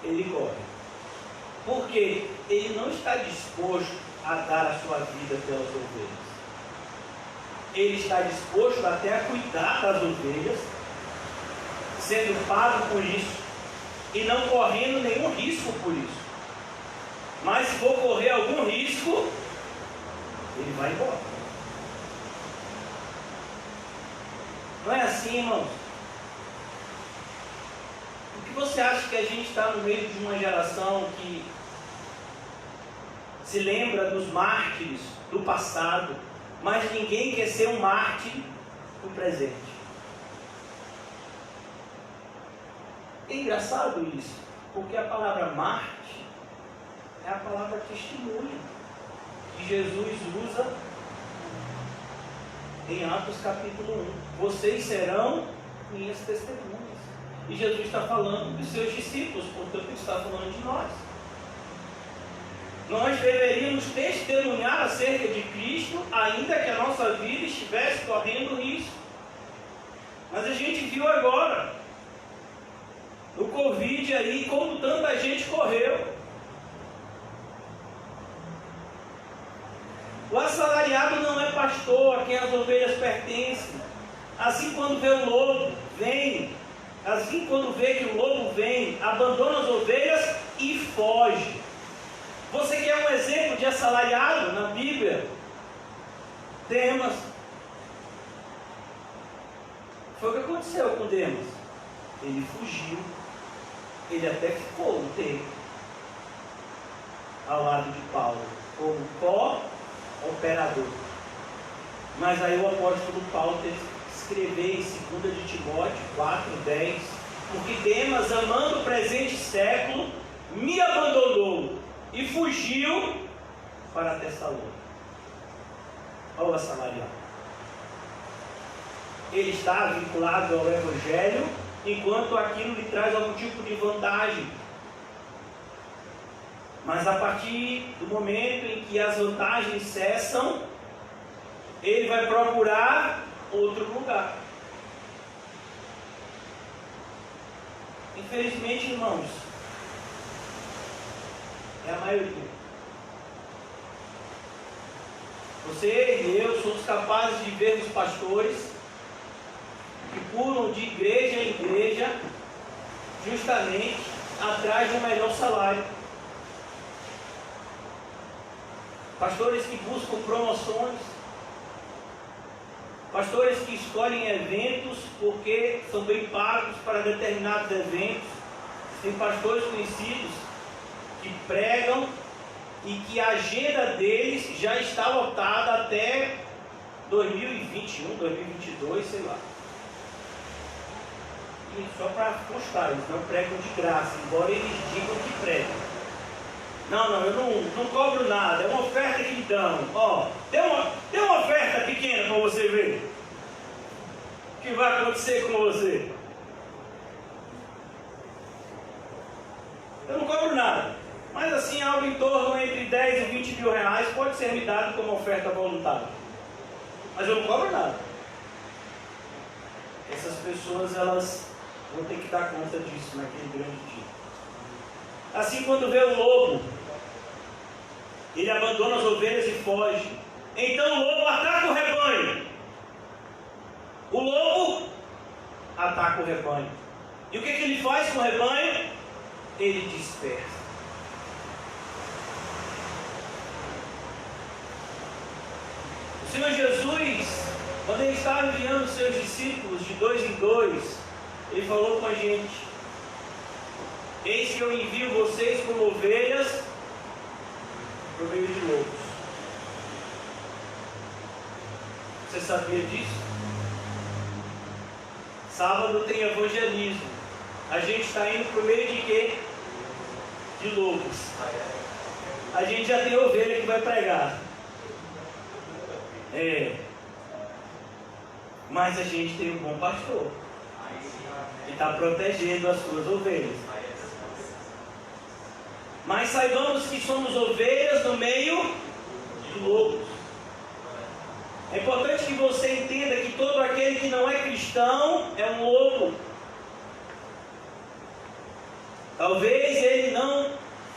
Ele corre. Porque ele não está disposto a dar a sua vida pelas ovelhas. Ele está disposto até a cuidar das ovelhas, sendo pago por isso, e não correndo nenhum risco por isso. Mas se for correr algum risco, ele vai embora. Não é assim, irmãos? Por que você acha que a gente está no meio de uma geração que se lembra dos mártires do passado, mas ninguém quer ser um mártir do presente? É engraçado isso, porque a palavra mártir é a palavra testemunha que Jesus usa em Atos capítulo 1. Vocês serão minhas testemunhas. E Jesus está falando dos seus discípulos, portanto ele está falando de nós. Nós deveríamos testemunhar acerca de Cristo, ainda que a nossa vida estivesse correndo risco. Mas a gente viu agora, no Covid aí, como tanta gente correu. O assalariado não é pastor a quem as ovelhas pertencem. Assim, quando vê o lobo, vem. Assim, quando vê que o lobo vem, abandona as ovelhas e foge. Você quer um exemplo de assalariado na Bíblia? Demas. Foi o que aconteceu com Demas. Ele fugiu. Ele até ficou um tempo ao lado de Paulo, como co-operador. Mas aí o apóstolo Paulo teve que escrever em 2 de Timóteo 4:10: porque Demas, amando o presente século, me abandonou e fugiu para Tessalônica. Olha o assalariado. Ele está vinculado ao Evangelho, enquanto aquilo lhe traz algum tipo de vantagem. Mas a partir do momento em que as vantagens cessam, ele vai procurar outro lugar. Infelizmente, irmãos, é a maioria. Você e eu somos capazes de ver os pastores que pulam de igreja em igreja justamente atrás de um melhor salário. Pastores que buscam promoções. Pastores que escolhem eventos porque são bem pagos para determinados eventos. Tem pastores conhecidos que pregam e que a agenda deles já está lotada até 2021, 2022, sei lá. E só para constar, eles não pregam de graça, embora eles digam que pregam. Não, eu não cobro nada, é uma oferta que dão. Ó, dê uma oferta pequena para você ver o que vai acontecer com você. Eu não cobro nada, mas assim, algo em torno entre 10 e 20 mil reais pode ser me dado como oferta voluntária. Mas eu não cobro nada. Essas pessoas, elas vão ter que dar conta disso naquele grande dia. Assim, quando vê o lobo, ele abandona as ovelhas e foge. Então o lobo ataca o rebanho. O lobo ataca o rebanho. E o que ele faz com o rebanho? Ele dispersa. O Senhor Jesus, Quando ele estava enviando os seus discípulos de 2 em 2, ele falou com a gente: eis que eu envio vocês como ovelhas por meio de lobos. Você sabia disso? Sábado tem evangelismo. A gente está indo por meio de quê? De lobos. A gente já tem ovelha que vai pregar. Mas a gente tem um bom pastor que está protegendo as suas ovelhas. Mas saibamos que somos ovelhas no meio de lobos. É importante que você entenda que todo aquele que não é cristão é um lobo. Talvez ele não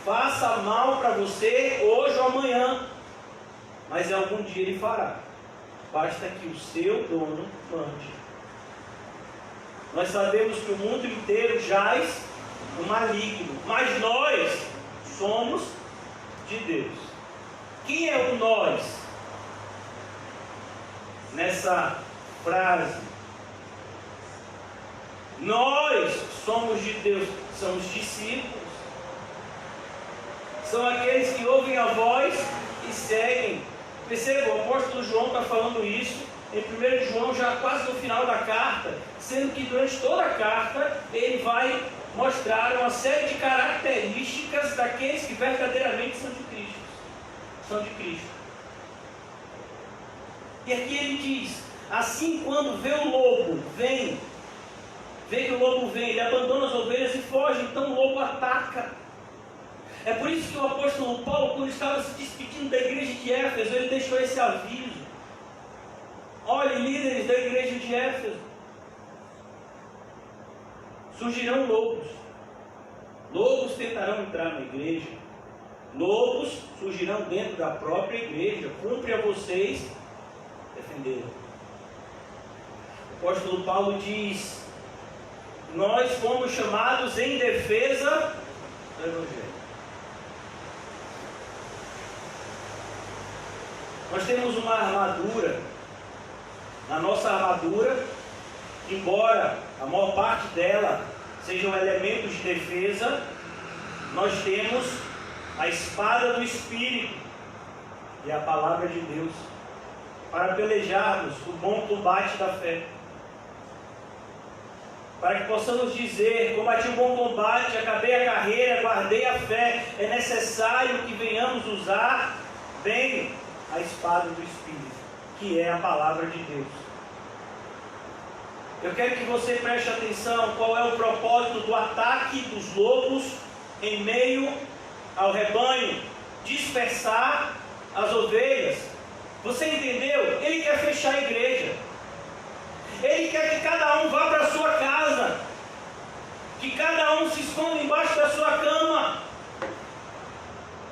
faça mal para você hoje ou amanhã, mas algum dia ele fará. Basta que o seu dono mande. Nós sabemos que o mundo inteiro jaz no maligno, mas nós somos de Deus. Quem é o nós? Nessa frase, nós somos de Deus, são os discípulos, são aqueles que ouvem a voz e seguem. Perceba, o apóstolo João está falando isso em 1 João, já quase no final da carta, sendo que durante toda a carta ele vai mostrar uma série de características daqueles que verdadeiramente são de Cristo. São de Cristo. E aqui ele diz: assim, quando vê o lobo, vê que o lobo vem, ele abandona as ovelhas e foge, então o lobo ataca. É por isso que o apóstolo Paulo, quando estava se despedindo da igreja de Éfeso, ele deixou esse aviso: olhe, líderes da igreja de Éfeso, surgirão lobos. Lobos tentarão entrar na igreja. Lobos surgirão dentro da própria igreja. Cumpre a vocês defender. O apóstolo Paulo diz: nós fomos chamados em defesa do Evangelho. Nós temos uma armadura. Na nossa armadura, embora a maior parte dela sejam elementos de defesa, nós temos a espada do Espírito e a palavra de Deus, para pelejarmos o bom combate da fé. Para que possamos dizer: combati o bom combate, acabei a carreira, guardei a fé. É necessário que venhamos usar bem a espada do Espírito, que é a palavra de Deus. Eu quero que você preste atenção qual é o propósito do ataque dos lobos em meio ao rebanho: dispersar as ovelhas. Você entendeu? Ele quer fechar a igreja. Ele quer que cada um vá para a sua casa, que cada um se esconda embaixo da sua cama.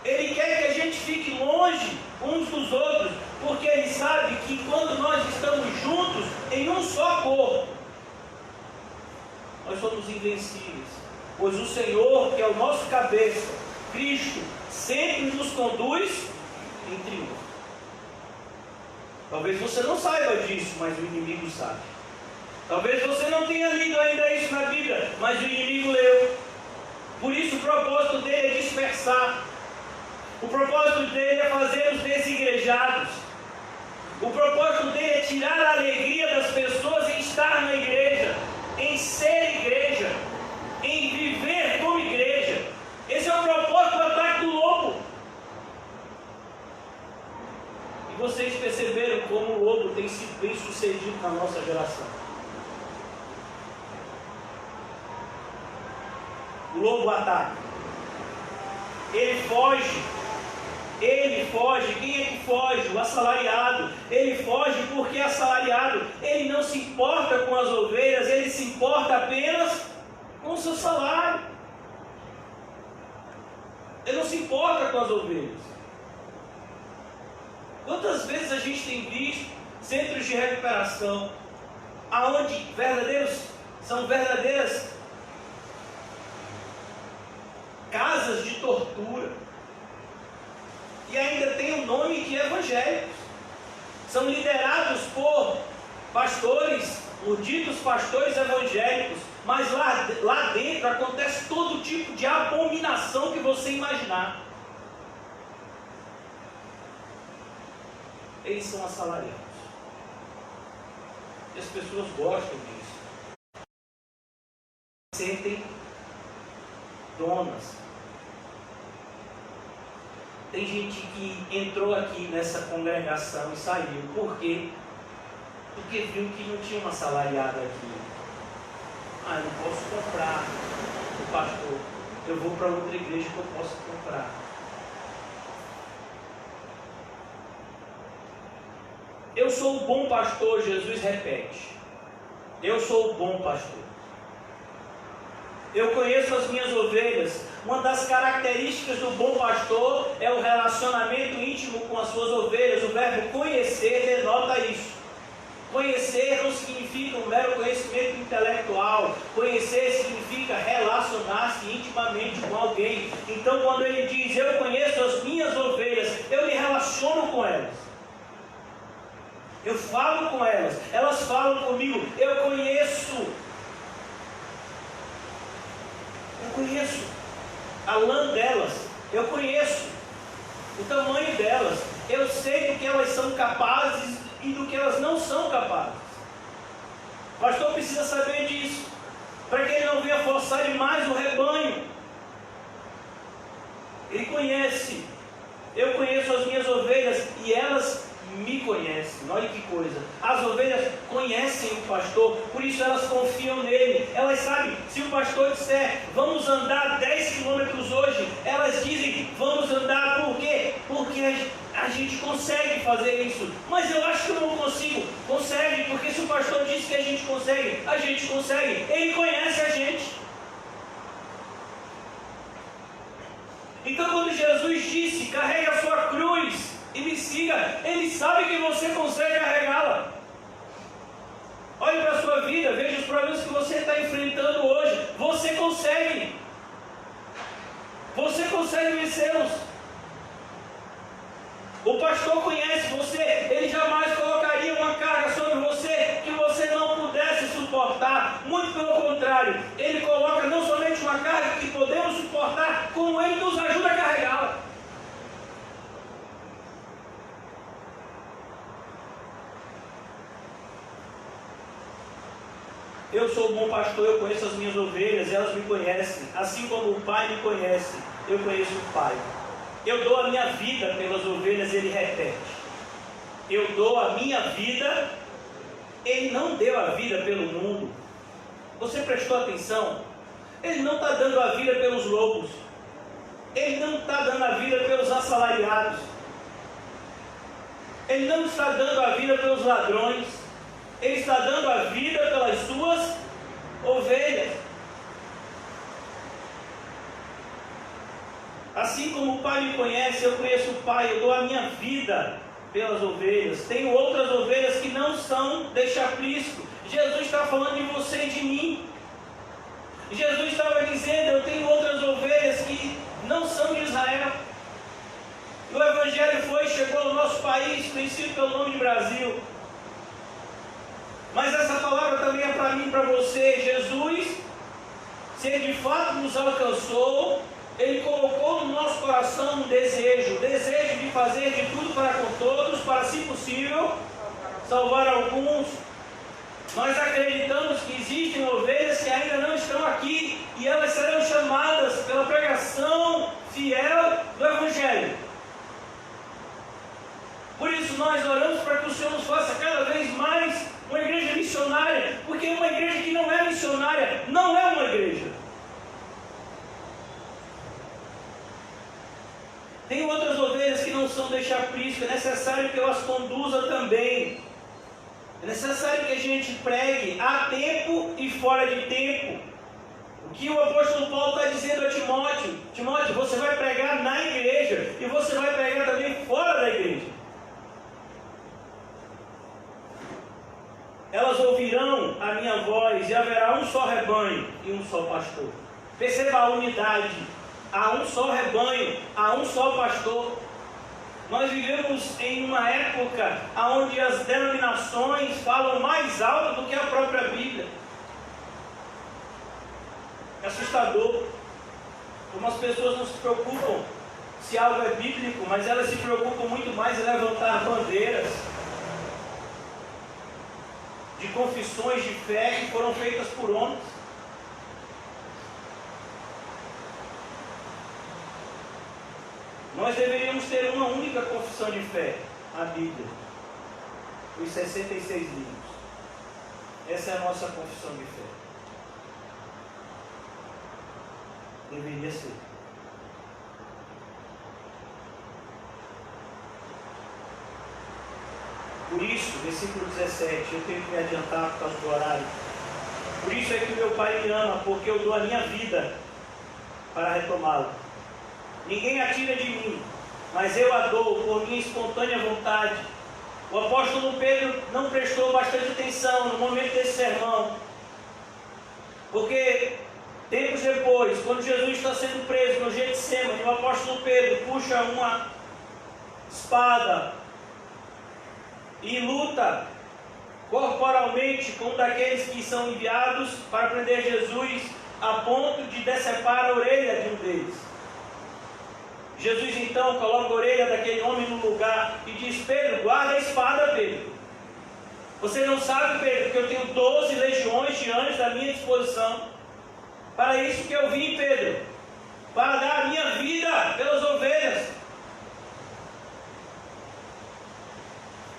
Ele quer que a gente fique longe uns dos outros, porque ele sabe que quando nós estamos juntos em um só corpo, nós somos invencíveis, pois o Senhor, que é o nosso cabeça, Cristo, sempre nos conduz em triunfo. Talvez você não saiba disso, mas o inimigo sabe. Talvez você não tenha lido ainda isso na Bíblia, mas o inimigo leu. Por isso o propósito dele é dispersar. O propósito dele é fazer os desigrejados. O propósito dele é tirar a alegria das pessoas em estar na igreja, em ser igreja, em viver como igreja. Esse é o propósito do ataque do lobo. E vocês perceberam como o lobo tem sido bem sucedido na nossa geração. O lobo ataca. Ele foge. Quem é que foge? O assalariado. Ele foge porque é assalariado. Ele não se importa com as ovelhas, ele se importa apenas com o seu salário. Ele não se importa com as ovelhas. Quantas vezes a gente tem visto centros de recuperação, aonde são verdadeiras casas de tortura, e ainda tem o nome de evangélicos, são liderados por Pastores, os ditos pastores evangélicos, mas lá dentro acontece todo tipo de abominação que você imaginar. Eles são assalariados. E as pessoas gostam disso. Sentem donas. Tem gente que entrou aqui nessa congregação e saiu. Por quê? Porque viu que não tinha uma assalariada aqui. Eu não posso comprar o pastor. Eu vou para outra igreja que eu posso comprar. Eu sou o bom pastor, Jesus repete. Eu sou o bom pastor. Eu conheço as minhas ovelhas. Uma das características do bom pastor é o relacionamento íntimo com as suas ovelhas. O verbo conhecer denota isso. Conhecer não significa um mero conhecimento intelectual. Conhecer significa relacionar-se intimamente com alguém. Então, quando ele diz, eu conheço as minhas ovelhas, eu me relaciono com elas. Eu falo com elas. Elas falam comigo. Eu conheço a lã delas. Eu conheço o tamanho delas. Eu sei do que elas são capazes e do que elas não são capazes. O pastor precisa saber disso, para que ele não venha forçar demais o rebanho. Ele conhece. Eu conheço as minhas ovelhas e elas me conhecem. Olha que coisa. As ovelhas conhecem o pastor, por isso elas confiam nele. Elas sabem, se o pastor disser, vamos andar 10 quilômetros hoje, elas dizem, vamos andar por quê? Porque a gente consegue fazer isso. Mas eu acho que eu não consigo. Consegue, porque se o pastor diz que a gente consegue. Ele conhece a gente. Então, quando Jesus disse, carregue a sua cruz e me siga, ele sabe que você consegue carregá-la. Olhe para a sua vida, veja os problemas que você está enfrentando hoje. Você consegue vencê-los. O pastor conhece você, ele jamais colocaria uma carga sobre você que você não pudesse suportar. Muito pelo contrário, ele coloca não somente uma carga que podemos suportar, como ele nos ajuda a carregá-la. Eu sou o bom pastor, eu conheço as minhas ovelhas, elas me conhecem. Assim como o Pai me conhece, eu conheço o Pai. Eu dou a minha vida pelas ovelhas, ele repete. Eu dou a minha vida, ele não deu a vida pelo mundo. Você prestou atenção? Ele não está dando a vida pelos lobos. Ele não está dando a vida pelos assalariados. Ele não está dando a vida pelos ladrões. Ele está dando a vida pelas suas ovelhas. Assim como o Pai me conhece, eu conheço o Pai, eu dou a minha vida pelas ovelhas. Tenho outras ovelhas que não são deste aprisco. Jesus está falando de você e de mim. Jesus estava dizendo, eu tenho outras ovelhas que não são de Israel. O Evangelho chegou ao nosso país, conhecido pelo nome de Brasil. Mas essa palavra também é para mim e para você. Jesus, se Ele de fato nos alcançou, Ele colocou no nosso coração um desejo de fazer de tudo para com todos, para, se possível, salvar alguns. Nós acreditamos que existem ovelhas que ainda não estão aqui e elas serão chamadas pela pregação fiel do Evangelho. Por isso nós oramos para que o Senhor nos faça cada vez mais uma igreja missionária, porque uma igreja que não é missionária não é uma igreja. Tem outras ovelhas que não são deste aprisco, é necessário que eu as conduza também. É necessário que a gente pregue a tempo e fora de tempo. O que o apóstolo Paulo está dizendo a Timóteo: Timóteo, você vai pregar na igreja e você vai pregar também fora da igreja. Elas ouvirão a minha voz e haverá um só rebanho e um só pastor. Perceba a unidade. Há um só rebanho, há um só pastor. Nós vivemos em uma época onde as denominações falam mais alto do que a própria Bíblia. É assustador como as pessoas não se preocupam se algo é bíblico, mas elas se preocupam muito mais em levantar bandeiras de confissões de fé que foram feitas por homens. Nós deveríamos ter uma única confissão de fé, a Bíblia, os 66 livros. Essa é a nossa confissão de fé. Deveria ser. Por isso, versículo 17, eu tenho que me adiantar por causa do horário. Por isso é que meu Pai me ama, porque eu dou a minha vida para retomá-la. Ninguém a tira de mim, mas eu a dou por minha espontânea vontade. O apóstolo Pedro não prestou bastante atenção no momento desse sermão, porque tempos depois, quando Jesus está sendo preso no Getsemane, o apóstolo Pedro puxa uma espada e luta corporalmente com um daqueles que são enviados para prender Jesus, a ponto de decepar a orelha de um deles. Jesus então coloca a orelha daquele homem no lugar e diz: Pedro, guarda a espada, Pedro. Você não sabe, Pedro, que eu tenho 12 legiões de anjos à minha disposição. Para isso que eu vim, Pedro, para dar a minha vida pelas ovelhas.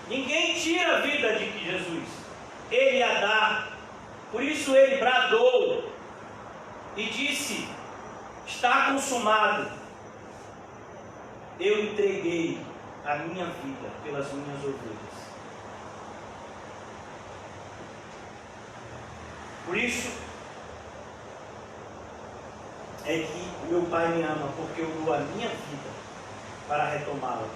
Ninguém tira a vida de Jesus, Ele a dá. Por isso ele bradou e disse: está consumado. Eu entreguei a minha vida pelas minhas ovelhas. Por isso é que meu Pai me ama, porque eu dou a minha vida para retomá-la.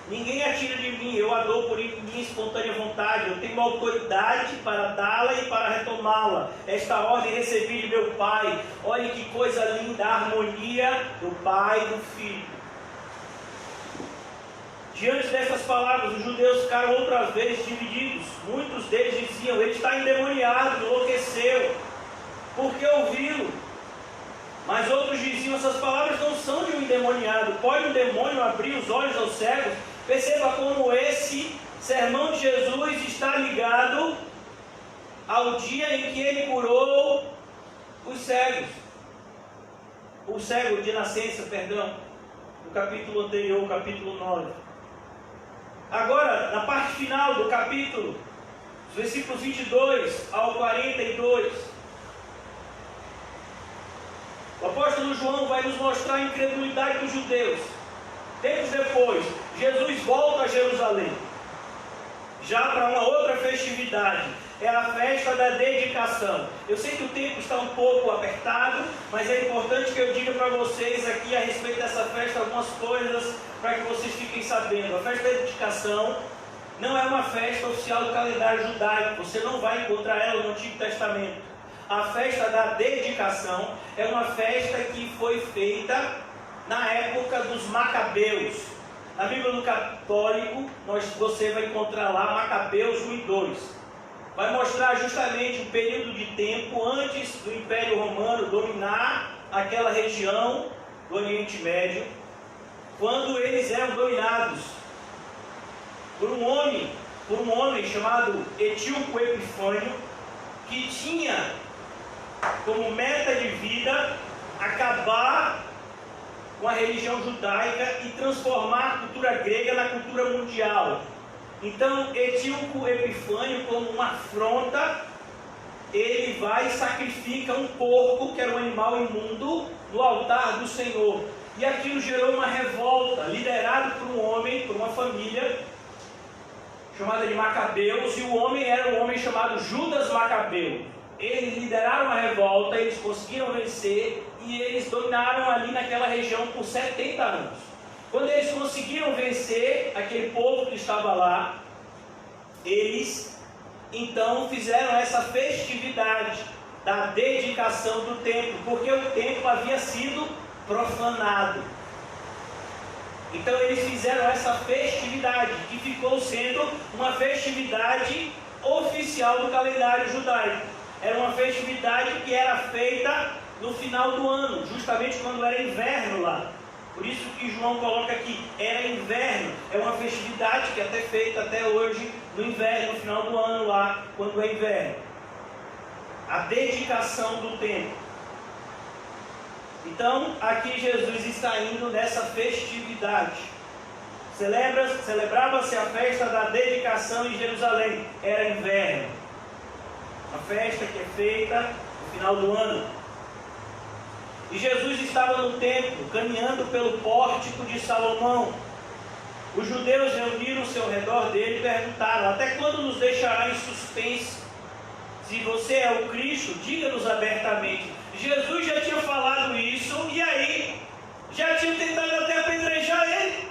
Ninguém a tira de mim, eu a dou por minha espontânea vontade. Eu tenho autoridade para dá-la e para retomá-la. Esta ordem recebi de meu Pai. Olhe que coisa linda, a harmonia do Pai e do Filho. Diante dessas palavras, os judeus ficaram outra vez divididos. Muitos deles diziam: ele está endemoniado, enlouqueceu, por que ouvi-lo? Mas outros diziam: essas palavras não são de um endemoniado. Pode um demônio abrir os olhos aos cegos? Perceba como esse sermão de Jesus está ligado ao dia em que ele curou os cegos. O cego de nascença, perdão, no capítulo anterior, capítulo 9. Agora, na parte final do capítulo, os versículos 22 ao 42, o apóstolo João vai nos mostrar a incredulidade dos judeus. Tempos depois, Jesus volta a Jerusalém, já para uma outra festividade. É a festa da dedicação. Eu sei que o tempo está um pouco apertado, mas é importante que eu diga para vocês aqui a respeito dessa festa algumas coisas para que vocês fiquem sabendo. A festa da dedicação não é uma festa oficial do calendário judaico. Você não vai encontrar ela no Antigo Testamento. A festa da dedicação é uma festa que foi feita na época dos Macabeus. Na Bíblia Católica, você vai encontrar lá Macabeus 1 e 2. Vai mostrar justamente um período de tempo antes do Império Romano dominar aquela região do Oriente Médio, quando eles eram dominados por um homem chamado Etíoco Epifânio, que tinha como meta de vida acabar com a religião judaica e transformar a cultura grega na cultura mundial. Então, Etíoco Epifânio, como uma afronta, ele vai e sacrifica um porco, que era um animal imundo, no altar do Senhor. E aquilo gerou uma revolta, liderada por um homem, por uma família, chamada de Macabeus, e o homem era um homem chamado Judas Macabeu. Eles lideraram a revolta, eles conseguiram vencer, e eles dominaram ali naquela região por 70 anos. Quando eles conseguiram vencer aquele povo que estava lá, eles então fizeram essa festividade da dedicação do templo, porque o templo havia sido profanado. Então eles fizeram essa festividade, que ficou sendo uma festividade oficial do calendário judaico. Era uma festividade que era feita no final do ano, justamente quando era inverno lá. Por isso que João coloca aqui, era inverno. É uma festividade que é até feita até hoje no inverno, no final do ano lá, quando é inverno. A dedicação do templo. Então, aqui Jesus está indo nessa festividade. Celebrava-se a festa da dedicação em Jerusalém. Era inverno. Uma festa que é feita no final do ano. E Jesus estava no templo, caminhando pelo pórtico de Salomão. Os judeus reuniram-se ao redor dele e perguntaram: até quando nos deixará em suspense? Se você é o Cristo, diga-nos abertamente. Jesus já tinha falado isso, e aí? Já tinha tentado até apedrejar ele.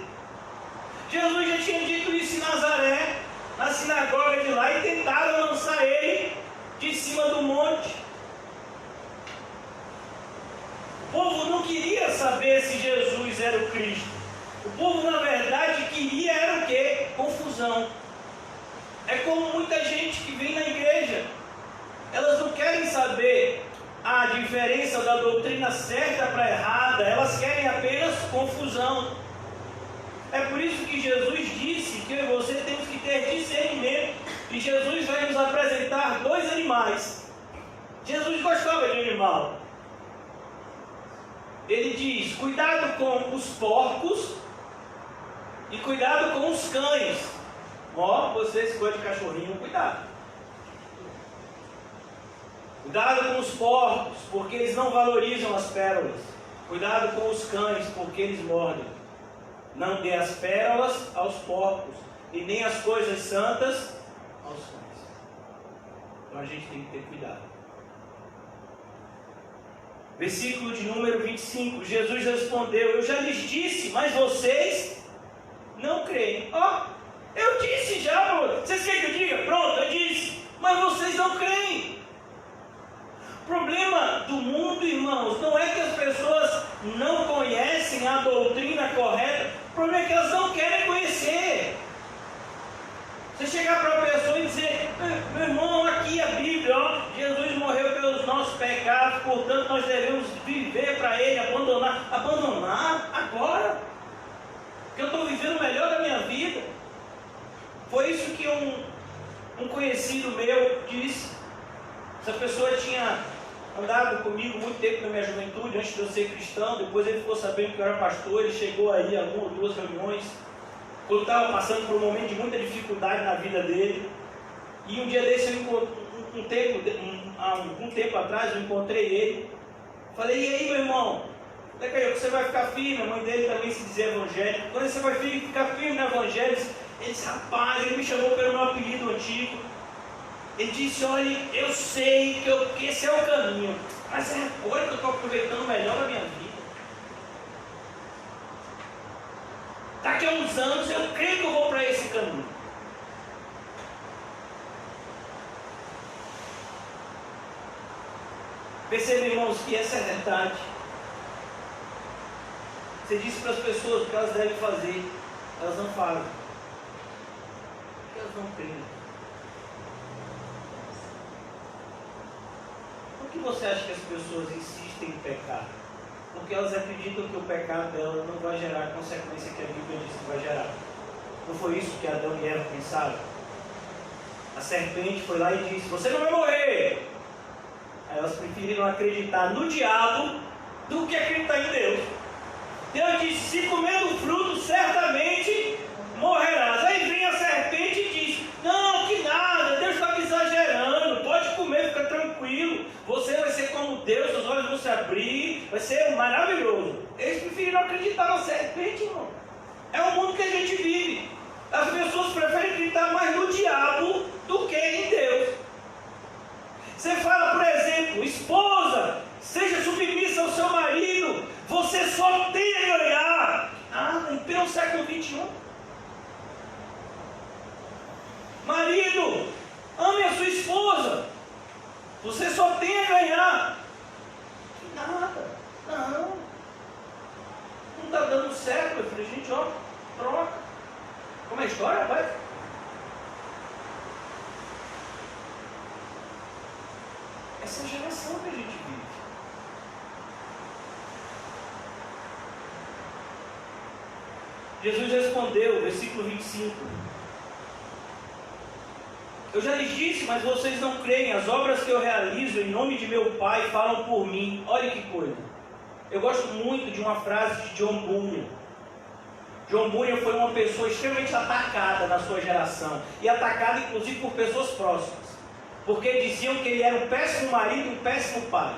Jesus já tinha dito isso em Nazaré, na sinagoga de lá, e tentaram lançar ele de cima do monte. O povo não queria saber se Jesus era o Cristo. O povo, na verdade, queria era o quê? Confusão. É como muita gente que vem na igreja. Elas não querem saber a diferença da doutrina certa para errada. Elas querem apenas confusão. É por isso que Jesus disse que eu e você temos que ter discernimento. E Jesus vai nos apresentar dois animais. Jesus gostava de animal. Ele diz: cuidado com os porcos e cuidado com os cães. Ó, vocês que gostam de cachorrinho, cuidado. Cuidado com os porcos, porque eles não valorizam as pérolas. Cuidado com os cães, porque eles mordem. Não dê as pérolas aos porcos, e nem as coisas santas aos cães. Então a gente tem que ter cuidado. Versículo de número 25. Jesus respondeu: eu já lhes disse, mas vocês não creem. Ó, eu disse já, vocês querem que eu diga? Pronto, eu disse, mas vocês não creem. O problema do mundo, irmãos, não é que as pessoas não conhecem a doutrina correta. O problema é que elas não querem conhecer. Você chegar para a pessoa e dizer: meu irmão, aqui a Bíblia, ó, Jesus morreu pelos nossos pecados, portanto nós devemos viver para Ele, abandonar. Abandonar agora? Que eu estou vivendo o melhor da minha vida. Foi isso que um conhecido meu disse. Essa pessoa tinha andado comigo muito tempo na minha juventude, antes de eu ser cristão. Depois ele ficou sabendo que eu era pastor, ele chegou aí a uma ou duas reuniões, quando estava passando por um momento de muita dificuldade na vida dele. E um dia desse, algum tempo atrás, eu encontrei ele. Falei: e aí, meu irmão, você vai ficar firme? A mãe dele também se dizia evangélico. Quando você vai ficar firme no evangelho? Ele disse: rapaz, ele me chamou pelo meu apelido antigo. Ele disse: olha, eu sei que esse é o caminho, mas é agora que eu estou aproveitando melhor a minha vida. Daqui a uns anos eu creio que eu vou para esse caminho. Perceba, irmãos, que essa é a verdade. Você disse para as pessoas o que elas devem fazer, elas não fazem, porque elas não creem. Por que você acha que as pessoas insistem em pecar? Porque elas acreditam que o pecado delas não vai gerar a consequência que a Bíblia diz que vai gerar. Não foi isso que Adão e Eva pensaram? A serpente foi lá e disse: você não vai morrer. Aí elas preferiram acreditar no diabo do que acreditar em Deus. Deus disse: se comer do fruto, certamente morrerás. Aí vem a serpente e diz: não, que nada, Deus está me exagerando, pode comer, fica tranquilo, você vai ser como Deus, seus olhos vão se abrir, vai ser maravilhoso. Eles preferiram acreditar na serpente, irmão. É o mundo que a gente vive. As pessoas preferem acreditar mais no diabo do que em Deus. Você fala, por exemplo: esposa, seja submissa ao seu marido, você só tem a ganhar. Em pleno século 21. Marido, ame a sua esposa, você só tem a ganhar. Nada, não está dando certo, meu filho. A gente, ó, troca. Como é a história, rapaz? Essa é a geração que a gente vive. Jesus respondeu, versículo 25. Eu já lhes disse, mas vocês não creem. As obras que eu realizo em nome de meu Pai falam por mim. Olha que coisa. Eu gosto muito de uma frase de John Bunyan. John Bunyan foi uma pessoa extremamente atacada na sua geração. E atacada inclusive por pessoas próximas. Porque diziam que ele era um péssimo marido, um péssimo pai.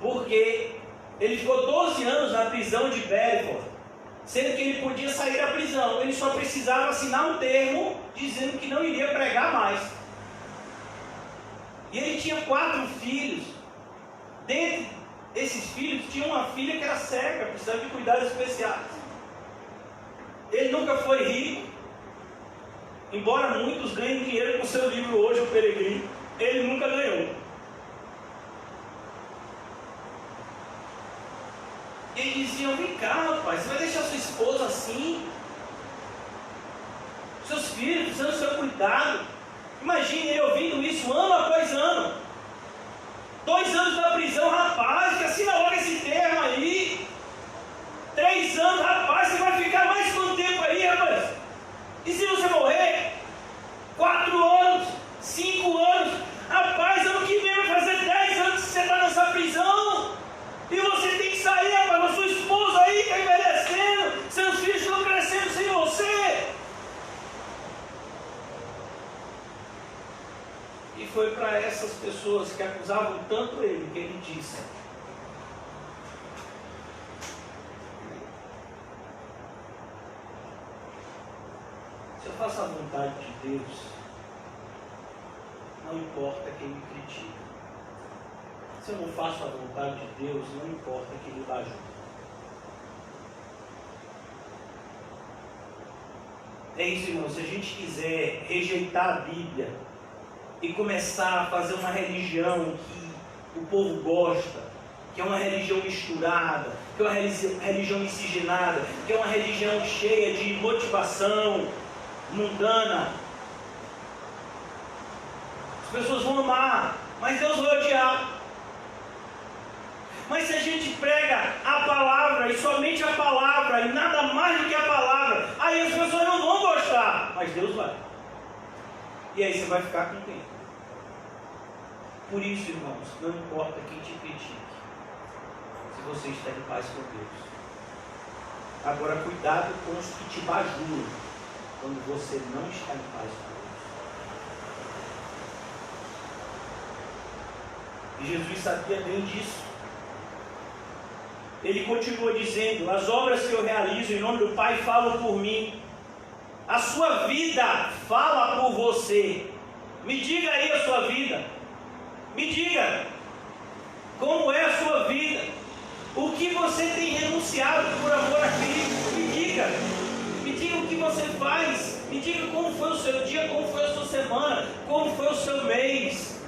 Porque ele ficou 12 anos na prisão de Bedford, sendo que ele podia sair da prisão. Ele só precisava assinar um termo dizendo que não iria pregar mais. E ele tinha 4 filhos. Dentre esses filhos, tinha uma filha que era cega, precisava de cuidados especiais. Ele nunca foi rico. Embora muitos ganhem dinheiro com seu livro hoje, O Peregrino, ele nunca ganhou. E eles diziam: vem cá, rapaz, você vai deixar sua esposa assim? Seus filhos precisando do seu cuidado. Imagine ele ouvindo isso ano após ano. 2 anos na prisão, rapaz, que assina logo esse termo aí. 3 anos, rapaz, você vai ficar mais quanto tempo aí, rapaz? E se você morrer? 4 anos, 5 anos, rapaz, ano que vem vai fazer 10 anos que você está nessa prisão. E você tem que sair, rapaz, a sua esposa aí está envelhecendo, seus filhos estão crescendo sem você. E foi para essas pessoas que acusavam tanto ele que ele disse: se eu faço a vontade de Deus, não importa quem me critica. Se eu não faço a vontade de Deus, não importa quem me bajula. É isso, irmão. Se a gente quiser rejeitar a Bíblia e começar a fazer uma religião que o povo gosta, que é uma religião misturada, que é uma religião miscigenada, que é uma religião cheia de motivação mundana, as pessoas vão amar, mas Deus vai odiar. Mas se a gente prega a palavra e somente a palavra e nada mais do que a palavra, aí as pessoas não vão gostar, mas Deus vai. E aí você vai ficar com quem? Por isso, irmãos, não importa quem te critique, se você está em paz com Deus. Agora, cuidado com os que te bajulam quando você não está em paz com Deus. E Jesus sabia bem disso. Ele continua dizendo: as obras que eu realizo em nome do Pai falam por mim. A sua vida fala por você. Me diga aí a sua vida. Me diga como é a sua vida. O que você tem renunciado por amor a Cristo. Me diga. Me diga o que você faz. Me diga como foi o seu dia, como foi a sua semana, como foi o seu mês.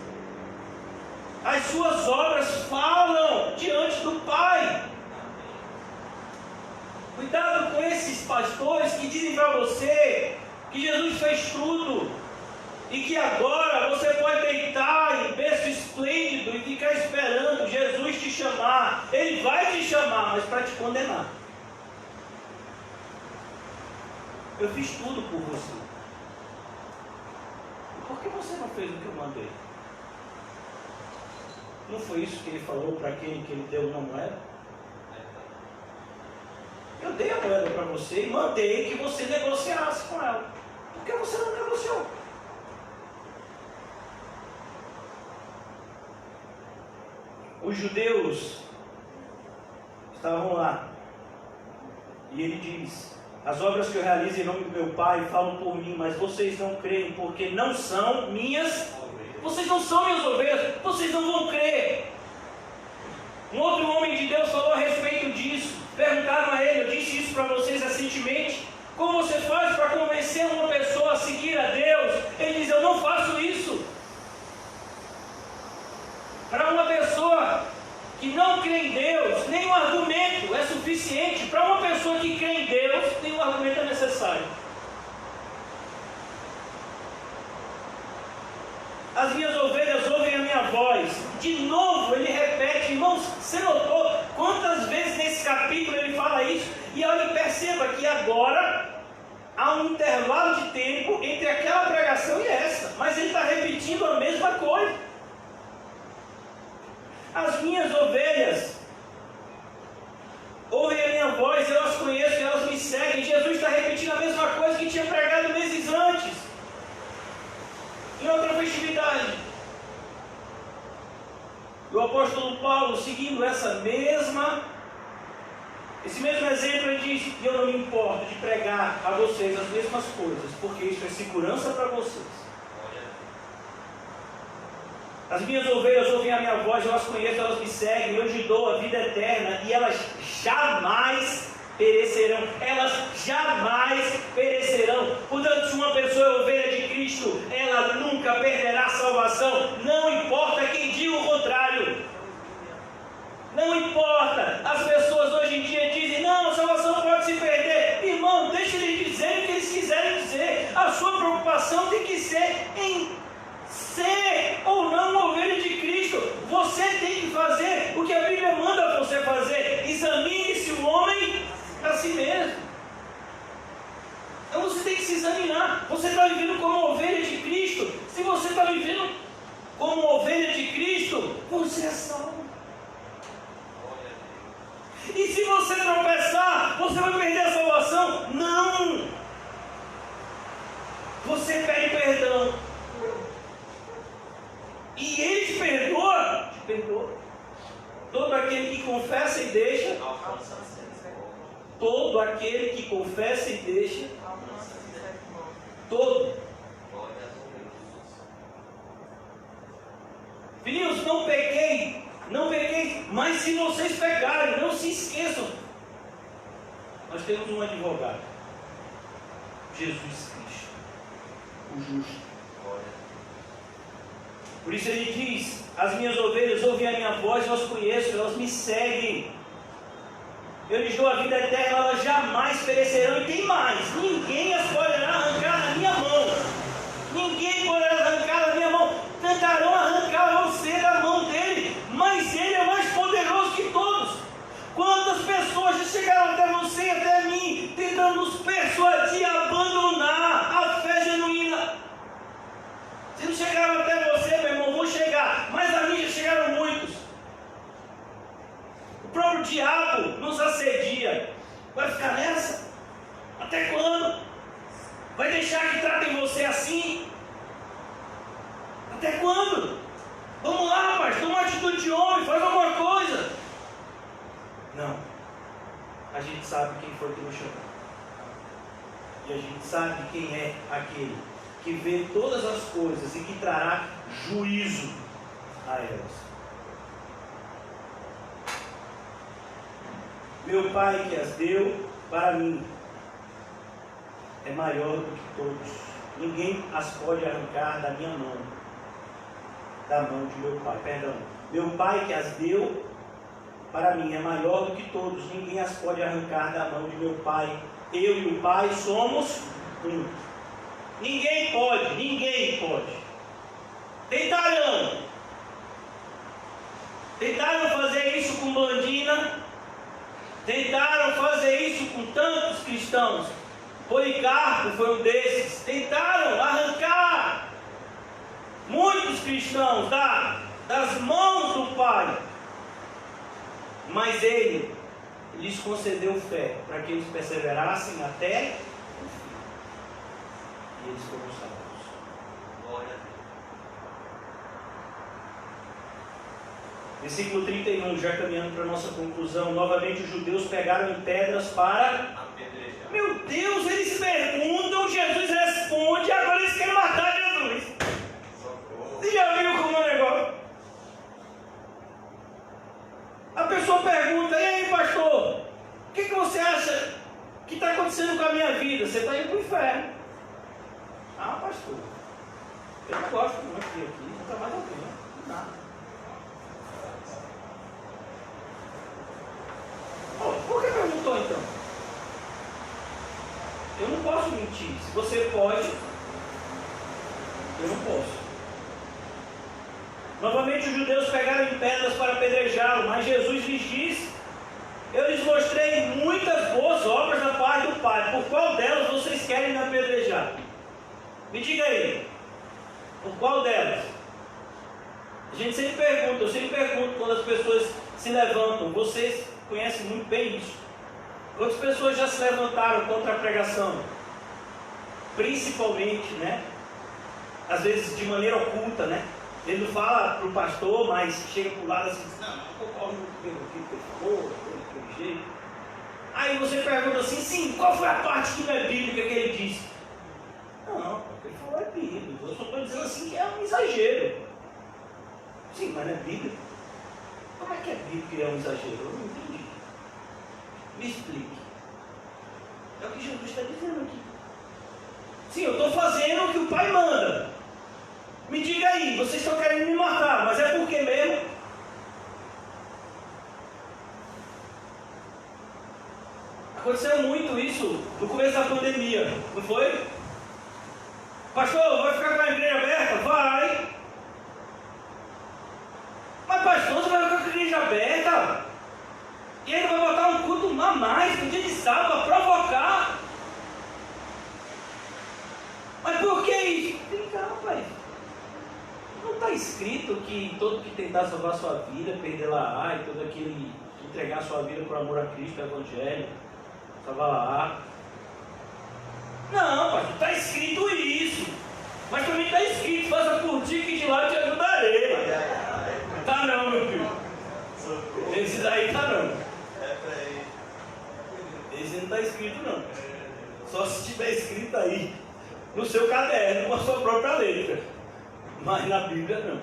As suas obras falam diante do Pai. Cuidado com esses pastores que dizem para você que Jesus fez tudo e que agora você pode deitar em berço esplêndido e ficar esperando Jesus te chamar. Ele vai te chamar, mas para te condenar. Eu fiz tudo por você. Por que você não fez o que eu mandei? Não foi isso que ele falou para aquele que ele deu uma moeda? Eu dei a moeda para você e mandei que você negociasse com ela. Por que você não negociou? Os judeus estavam lá. E ele diz: as obras que eu realizo em nome do meu Pai falam por mim, mas vocês não creem, porque não são minhas. Vocês não são minhas ovelhas, vocês não vão crer. Um outro homem de Deus falou a respeito disso. Perguntaram a ele, eu disse isso para vocês recentemente: como você faz para convencer uma pessoa a seguir a Deus? Ele diz: eu não faço isso. Para uma pessoa que não crê em Deus, nenhum argumento é suficiente suficiente para uma pessoa que crê em Deus, nenhum argumento é necessário. As minhas ovelhas ouvem a minha voz. De novo ele repete, irmãos, você notou quantas vezes nesse capítulo ele fala isso? E olha, perceba que agora há um intervalo de tempo entre aquela pregação e essa, mas ele está repetindo a mesma coisa. As minhas ovelhas ouvem a minha voz, eu as conheço e elas me seguem. Jesus está repetindo a mesma coisa que tinha pregado meses antes, em outra festividade. O apóstolo Paulo, seguindo esse mesmo exemplo, ele diz: eu não me importo de pregar a vocês as mesmas coisas, porque isso é segurança para vocês. As minhas ovelhas ouvem a minha voz, eu as conheço, elas me seguem, eu lhes dou a vida eterna e elas jamais perecerão. Elas jamais perecerão. Portanto, se uma pessoa é ovelha de Cristo, ela nunca perderá a salvação. Não importa quem diga o contrário. Não importa. As pessoas hoje em dia dizem: não, a salvação pode se perder. Irmão, deixa eles dizerem o que eles quiserem dizer. A sua preocupação tem que ser em ser ou não uma ovelha de Cristo. Você tem que fazer o que a Bíblia manda você fazer. Examine-se o homem a si mesmo. Então você tem que se examinar. Você está vivendo como ovelha de Cristo? Se você está vivendo como ovelha de Cristo, você é salvo. E se você tropeçar, você vai perder a salvação? Não! Você pede perdão. E Ele te perdoa? Te perdoa. Todo aquele que confessa e deixa, todo aquele que confessa e deixa, todo. Filhos, não pequei, mas se vocês pecarem, não se esqueçam. Nós temos um advogado, Jesus Cristo, o justo. Por isso ele diz: as minhas ovelhas ouvem a minha voz, eu as conheço, elas me seguem. Eu lhes dou a vida eterna, elas jamais perecerão. E tem mais: ninguém as poderá arrancar da minha mão. Ninguém poderá arrancar da minha mão. Tentarão arrancar você da mão dele, mas ele é mais poderoso que todos. Quantas pessoas já chegaram até você e até mim, tentando nos persuadir a abandonar a fé genuína? Se não chegaram até você, meu irmão, vão chegar. Mas a mim já chegaram muitos. O próprio diabo nos assedia. Vai ficar nessa? Até quando? Vai deixar que tratem você assim? Até quando? Vamos lá, rapaz, toma uma atitude de homem, faz alguma coisa. Não. A gente sabe quem foi que nos chamou. E a gente sabe quem é aquele que vê todas as coisas e que trará juízo a elas. Meu Pai que as deu para mim é maior do que todos. Ninguém as pode arrancar da minha mão, da mão de meu Pai. Perdão. Meu Pai que as deu para mim é maior do que todos. Ninguém as pode arrancar da mão de meu Pai. Eu e o Pai somos um. Ninguém pode. Tentaram fazer isso com Blandina, tentaram fazer isso com tantos cristãos. Policarpo foi um desses. Tentaram arrancar muitos cristãos das mãos do Pai, mas Ele lhes concedeu fé para que eles perseverassem até o fim. E eles foram salvos. Glória a Deus. Versículo 31, já caminhando para a nossa conclusão. Novamente os judeus pegaram em pedras para apedrejar. Meu Deus, eles perguntam, Jesus responde, agora eles querem matar Jesus. Você já viu como é o negócio? A pessoa pergunta: e aí, pastor, o que você acha que está acontecendo com a minha vida? Você está indo para o inferno. Ah, pastor, eu não gosto muito de aqui, não está mais ouvindo, nada. Por que permitir. Se você pode, eu não posso. Novamente os judeus pegaram em pedras para apedrejá-lo, mas Jesus lhes disse: eu lhes mostrei muitas boas obras da parte do Pai, por qual delas vocês querem me apedrejar? Me diga aí, por qual delas? A gente sempre pergunta, eu sempre pergunto quando as pessoas se levantam, vocês conhecem muito bem isso. Quantas pessoas já se levantaram contra a pregação? Principalmente, né? Às vezes de maneira oculta, né? Ele não fala para o pastor, mas chega para o lado assim, não, eu concordo muito com o que ele falou, daquele jeito. Aí você pergunta assim, sim, qual foi a parte que não é bíblica que ele disse? Não, o que ele falou é bíblico, eu só estou dizendo assim que é um exagero. Sim, mas não é bíblico. Como é que é bíblico e é um exagero? Eu não entendi. Me explique. É o que Jesus está dizendo aqui. Sim, eu estou fazendo o que o Pai manda. Me diga aí, vocês estão querendo me matar, mas é por quê mesmo? Aconteceu muito isso no começo da pandemia, não foi? Pastor, vai ficar com a igreja aberta? Vai! Mas pastor, você vai ficar com a igreja aberta? E ele vai botar um culto a mais no dia de sábado para provocar? Mas por que isso? Vem cá, rapaz. Não está escrito que todo que tentar salvar a sua vida, perder-la, e todo aquele que entregar a sua vida por amor a Cristo, o Evangelho, salvar-la. Não, pastor, está escrito isso. Mas também está escrito, faça por ti que de lá eu te ajudarei. Tá não, meu filho. Esse daí tá não. Esse não está escrito não. Só se estiver escrito aí no seu caderno com a sua própria letra. Mas na Bíblia não.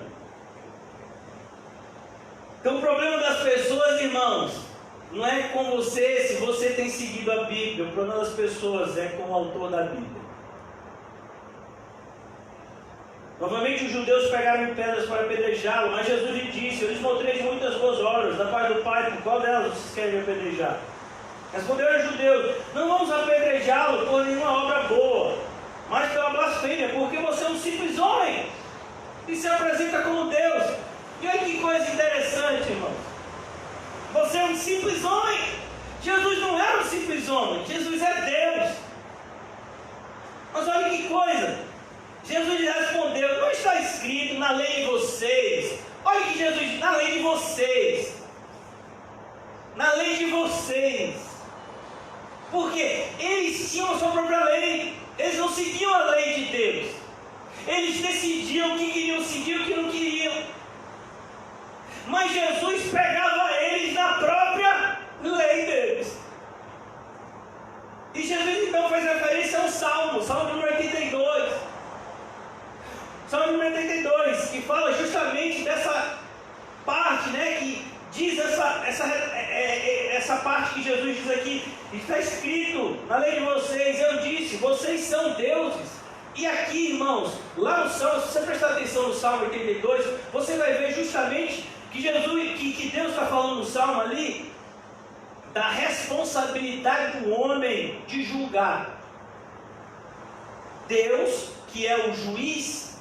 Então o problema das pessoas, irmãos, não é com você, se você tem seguido a Bíblia. O problema das pessoas é com o autor da Bíblia. Novamente os judeus pegaram em pedras para apedrejá-lo, mas Jesus lhe disse: eu lhes mostrei muitas boas obras da parte do Pai, por qual delas vocês querem me apedrejar? Responderam os judeus: não vamos apedrejá-lo por nenhuma obra boa, mas pela blasfêmia, porque você é um simples homem e se apresenta como Deus. E olha que coisa interessante, irmão. Você é um simples homem. Jesus não era um simples homem, Jesus é Deus. Mas olha que coisa, Jesus lhe respondeu: não está escrito na lei de vocês? Olha que Jesus diz: na lei de vocês. Na lei de vocês. Porque eles tinham a sua própria lei. Eles não seguiam a lei de Deus. Eles decidiam o que queriam seguir e o que não queriam. Mas Jesus pegava eles na própria lei deles. E Jesus então faz referência ao Salmo número 82. Salmo número 82, que fala justamente dessa parte, né, que diz essa parte que Jesus diz aqui: está escrito na lei de vocês, eu disse, vocês são deuses. E aqui, irmãos, lá no Salmo, se você prestar atenção no Salmo 82, você vai ver justamente que que Deus está falando no Salmo ali da responsabilidade do homem de julgar. Deus, que é o juiz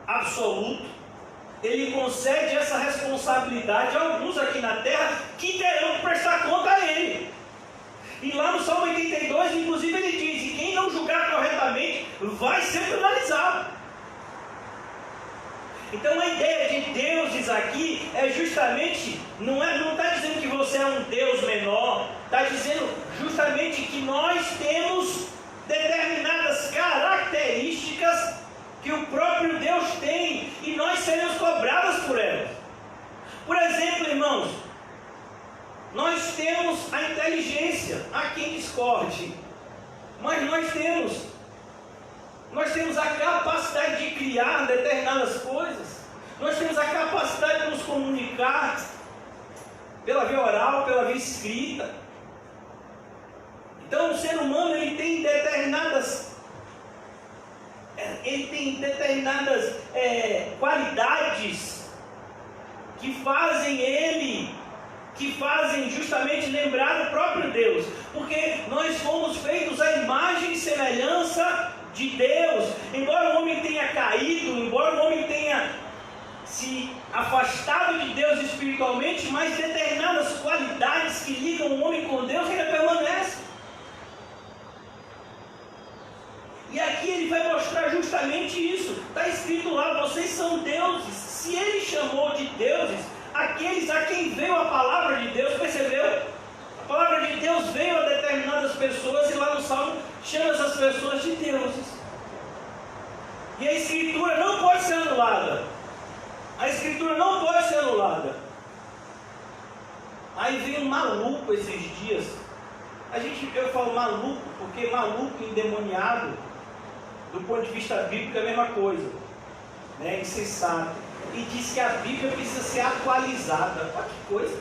absoluto, ele concede essa responsabilidade a alguns aqui na terra que terão que prestar conta a ele. E lá no Salmo 82, inclusive, ele diz: e quem não julgar corretamente vai ser penalizado. Então a ideia de deuses aqui é justamente, não está dizendo que você é um Deus menor, está dizendo justamente que nós temos determinadas características que o próprio Deus tem e nós seremos cobrados por elas. Por exemplo, irmãos, nós temos a inteligência, há quem discorde, mas nós temos a capacidade de criar determinadas coisas, nós temos a capacidade de nos comunicar pela via oral, pela via escrita. Então o ser humano ele tem determinadas qualidades que fazem ele, que fazem justamente lembrar o próprio Deus, porque nós fomos feitos à imagem e semelhança de Deus. Embora o homem tenha caído, embora o homem tenha se afastado de Deus espiritualmente, mas determinadas qualidades que ligam o homem com Deus ainda permanecem. E aqui ele vai mostrar justamente isso. Está escrito lá, vocês são deuses. Se ele chamou de deuses aqueles a quem veio a palavra de Deus, percebeu? A palavra de Deus veio a determinadas pessoas e lá no Salmo chama essas pessoas de deuses. E a Escritura não pode ser anulada. A Escritura não pode ser anulada. Aí vem um maluco esses dias. Eu falo maluco porque maluco endemoniado, do ponto de vista bíblico, é a mesma coisa, né? Insensato. E diz que a Bíblia precisa ser atualizada. Olha que coisa!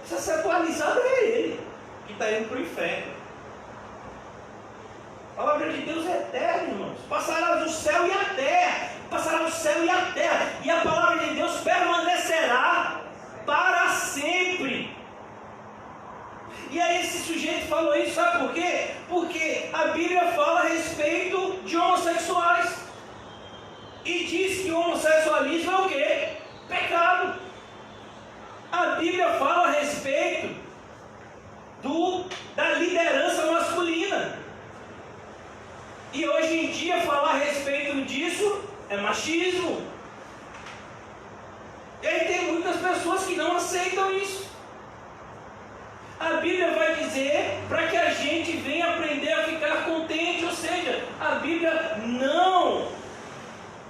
Precisa ser atualizada é ele, que está indo para o inferno. A palavra de Deus é eterna, irmãos. Passará do céu e a terra. Passará do céu e a terra. E a palavra de Deus permanecerá para sempre. E aí esse sujeito falou isso, sabe por quê? Porque a Bíblia fala a respeito de homossexuais. E diz que o homossexualismo é o quê? Pecado. A Bíblia fala a respeito da liderança masculina. E hoje em dia falar a respeito disso é machismo. E aí tem muitas pessoas que não aceitam isso. A Bíblia vai dizer para que a gente venha aprender a ficar contente. Ou seja, a Bíblia não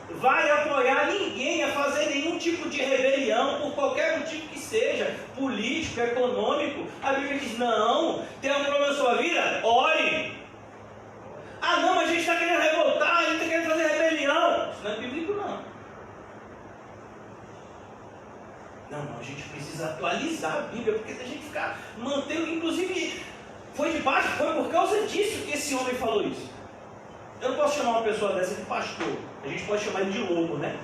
vai apoiar ninguém a fazer nenhum tipo de rebelião, por qualquer motivo que seja, político, econômico. A Bíblia diz, não, tem um problema na sua vida? Ore. Ah não, mas a gente está querendo revoltar, a gente está querendo fazer rebelião. Isso não é bíblico não. Não, a gente precisa atualizar a Bíblia, porque se a gente ficar mantendo, inclusive foi por causa disso que esse homem falou isso. Eu não posso chamar uma pessoa dessa de pastor, a gente pode chamar ele de lobo, né?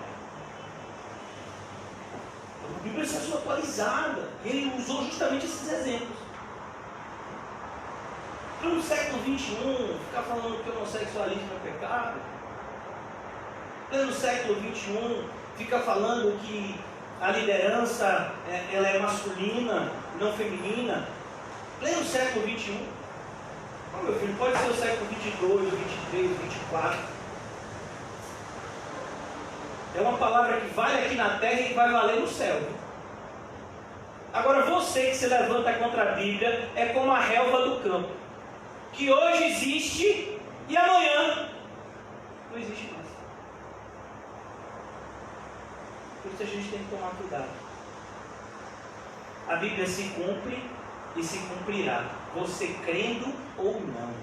A Bíblia precisa ser atualizada. Ele usou justamente esses exemplos. Para no século XXI, ficar falando que o homossexualismo é pecado. Para no século XXI, ficar falando que a liderança ela é masculina, não feminina. Pleno século XXI. Não, meu filho, pode ser o século 22, 23, 24. É uma palavra que vale aqui na terra e vai valer no céu. Agora você que se levanta contra a Bíblia é como a relva do campo, que hoje existe e amanhã não existe mais. Por isso a gente tem que tomar cuidado. A Bíblia se cumpre e se cumprirá, você crendo ou não.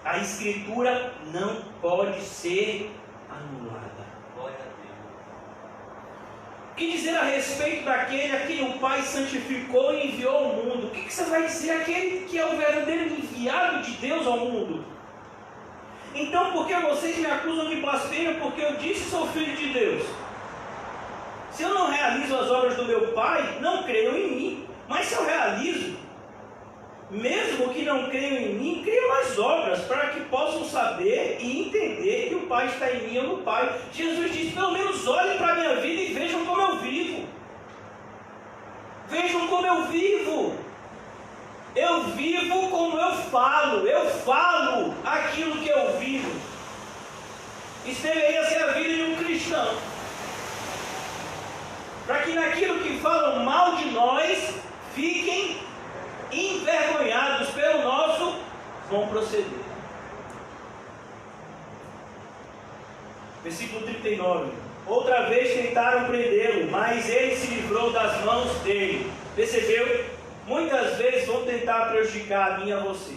A Escritura não pode ser anulada. O que dizer a respeito daquele a quem o Pai santificou e enviou ao mundo? O que você vai dizer àquele que é o verdadeiro enviado de Deus ao mundo? Então, por que vocês me acusam de blasfêmia porque eu disse sou filho de Deus? Se eu não realizo as obras do meu Pai, não creiam em mim. Mas se eu realizo, mesmo que não creiam em mim, creiam nas obras, para que possam saber e entender que o Pai está em mim e eu no Pai. Jesus disse, pelo menos olhem para a minha vida e vejam como eu vivo. Vejam como eu vivo. Eu vivo como eu falo aquilo que eu vivo. Isso deveria ser a vida de um cristão. Para que naquilo que falam mal de nós, fiquem envergonhados pelo nosso bom proceder. Versículo 39. Outra vez tentaram prendê-lo, mas ele se livrou das mãos dele. Percebeu? Muitas vezes vão tentar prejudicar a mim e a você.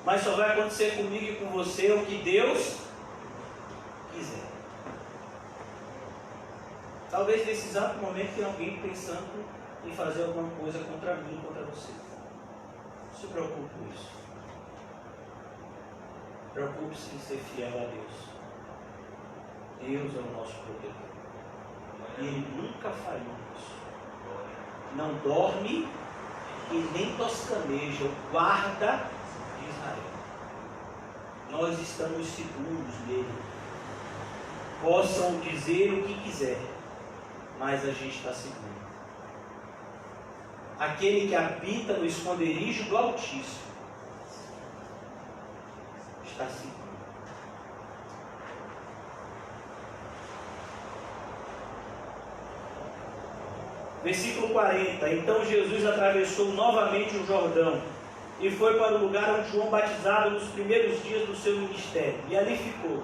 Mas só vai acontecer comigo e com você o que Deus quiser. Talvez nesse exato momento tenha alguém pensando em fazer alguma coisa contra mim, contra você. Não se preocupe com isso. Preocupe-se em ser fiel a Deus. Deus é o nosso protetor. E Ele nunca falhou nisso. Não dorme e nem toscaneja o guarda de Israel. Nós estamos seguros nele. Possam dizer o que quiser, mas a gente está seguro. Aquele que habita no esconderijo do Altíssimo está seguro. Versículo 40. Então Jesus atravessou novamente o Jordão e foi para o lugar onde João batizava nos primeiros dias do seu ministério. E ali ficou.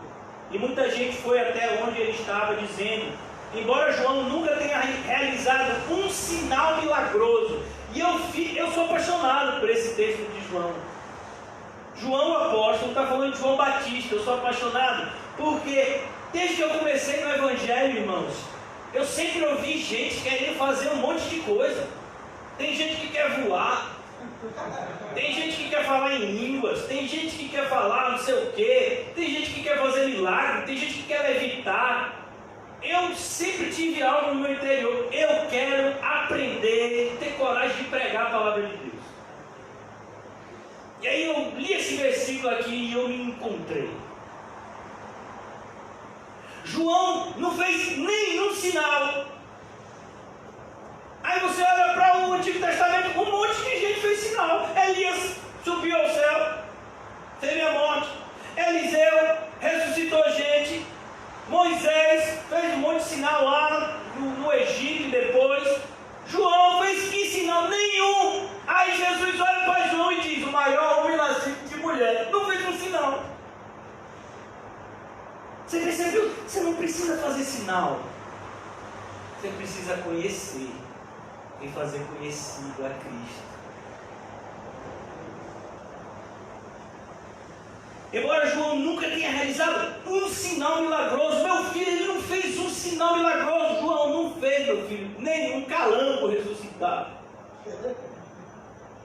E muita gente foi até onde ele estava, dizendo: embora João nunca tenha realizado um sinal milagroso. E eu sou apaixonado por esse texto de João. João o apóstolo está falando de João Batista. Eu sou apaixonado porque desde que eu comecei no Evangelho, irmãos, eu sempre ouvi gente querendo fazer um monte de coisa. Tem gente que quer voar, tem gente que quer falar em línguas, tem gente que quer falar não sei o que, tem gente que quer fazer milagre, tem gente que quer levitar. Eu sempre tive algo no meu interior. Eu quero aprender, ter coragem de pregar a palavra de Deus. E aí eu li esse versículo aqui e eu me encontrei. João não fez nenhum sinal. Aí você olha para o Antigo Testamento, um monte de gente fez sinal. Elias subiu ao céu, teve a morte. Eliseu ressuscitou gente. Moisés fez um monte de sinal lá no Egito e depois. João fez que sinal? Nenhum. Aí Jesus olha para João e diz: o maior homem nascido de mulher. Não fez um sinal. Você percebeu? Você não precisa fazer sinal. Você precisa conhecer e fazer conhecido a Cristo. Embora João nunca tenha realizado um sinal milagroso, meu filho, ele não fez um sinal milagroso. João não fez, meu filho, nenhum calango ressuscitado,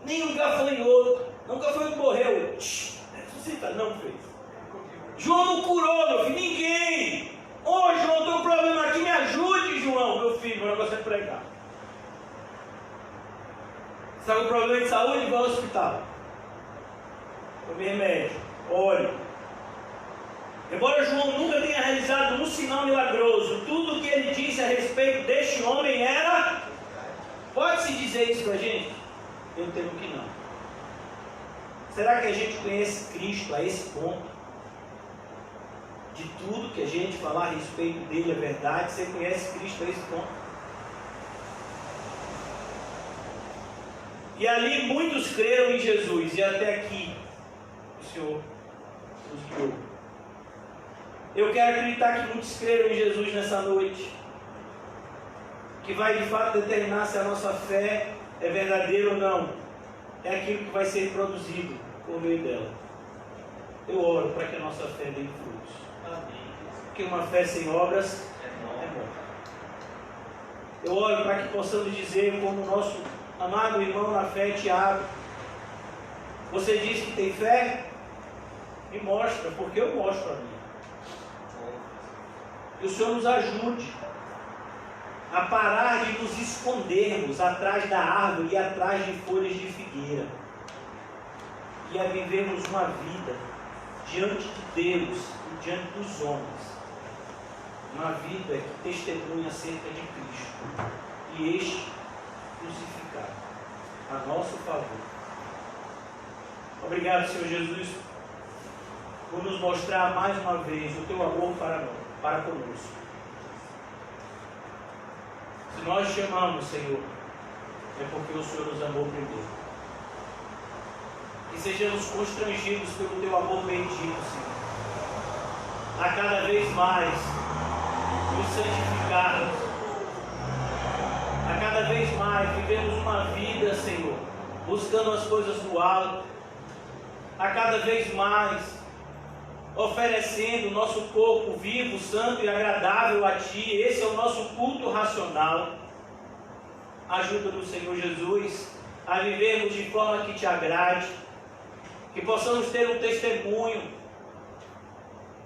nenhum gafanhoto, nunca foi um morreu, ressuscitado, não fez. João não curou, meu filho, ninguém. Ô João, tem um problema aqui, me ajude, João, meu filho, meu negócio é pregar. Se tem um problema de saúde, vai ao hospital, tome remédio. Olhe, embora João nunca tenha realizado um sinal milagroso, tudo o que ele disse a respeito deste homem era... Pode-se dizer isso para a gente? Eu temo que não. Será que a gente conhece Cristo a esse ponto? De tudo que a gente falar a respeito dele é verdade? Você conhece Cristo a esse ponto? E ali muitos creram em Jesus, e até aqui o Senhor nos guiou. Eu quero acreditar que muitos creram em Jesus nessa noite, que vai de fato determinar se a nossa fé é verdadeira ou não, é aquilo que vai ser produzido por meio dela. Eu oro para que a nossa fé dê frutos. Amém. Porque uma fé sem obras é morta. Eu oro para que possamos dizer, como o nosso amado irmão na fé, Tiago: você diz que tem fé? Me mostra, porque eu mostro a minha. Que o Senhor nos ajude a parar de nos escondermos atrás da árvore e atrás de folhas de figueira, e a vivermos uma vida diante de Deus e diante dos homens, uma vida que testemunha acerca de Cristo e este crucificado a nosso favor. Obrigado, Senhor Jesus, por nos mostrar mais uma vez o teu amor para conosco. Se nós te amamos, Senhor, é porque o Senhor nos amou primeiro. Que sejamos constrangidos pelo teu amor bendito, Senhor, a cada vez mais nos santificarmos, a cada vez mais vivemos uma vida, Senhor, buscando as coisas do alto, a cada vez mais oferecendo o nosso corpo vivo, santo e agradável a Ti. Esse é o nosso culto racional. Ajuda-nos, Senhor Jesus, a vivermos de forma que Te agrade, que possamos ter um testemunho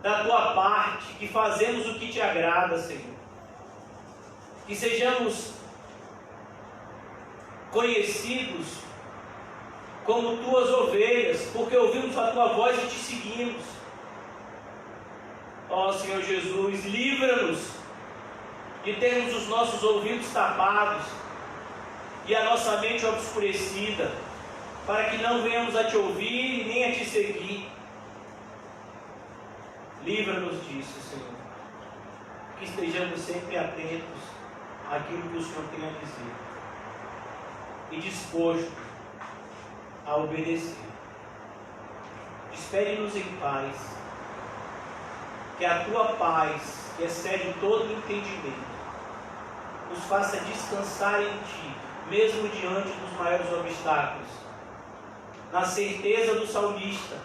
da Tua parte, que fazemos o que Te agrada, Senhor. que sejamos conhecidos como tuas ovelhas, porque ouvimos a tua voz e te seguimos. Ó Senhor Jesus, livra-nos de termos os nossos ouvidos tapados e a nossa mente obscurecida, para que não venhamos a te ouvir nem a te seguir. Livra-nos disso, Senhor. Que estejamos sempre atentos àquilo que o Senhor tem a dizer e disposto a obedecer. Despede-nos em paz. Que a tua paz, que excede todo entendimento, nos faça descansar em ti, mesmo diante dos maiores obstáculos, na certeza do salmista,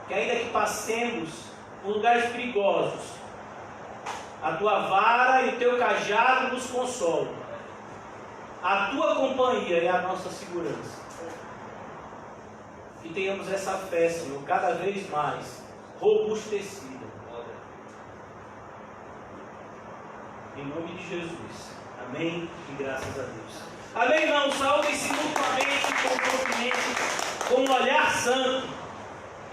que ainda que passemos por lugares perigosos, a tua vara e o teu cajado nos consolam. A tua companhia é a nossa segurança. Que tenhamos essa fé, Senhor, cada vez mais robustecida. Em nome de Jesus. Amém e graças a Deus. Amém, irmãos? Saúde-se mutuamente, com um olhar santo.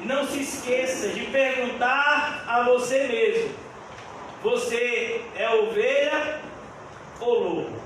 E não se esqueça de perguntar a você mesmo: você é ovelha ou lobo?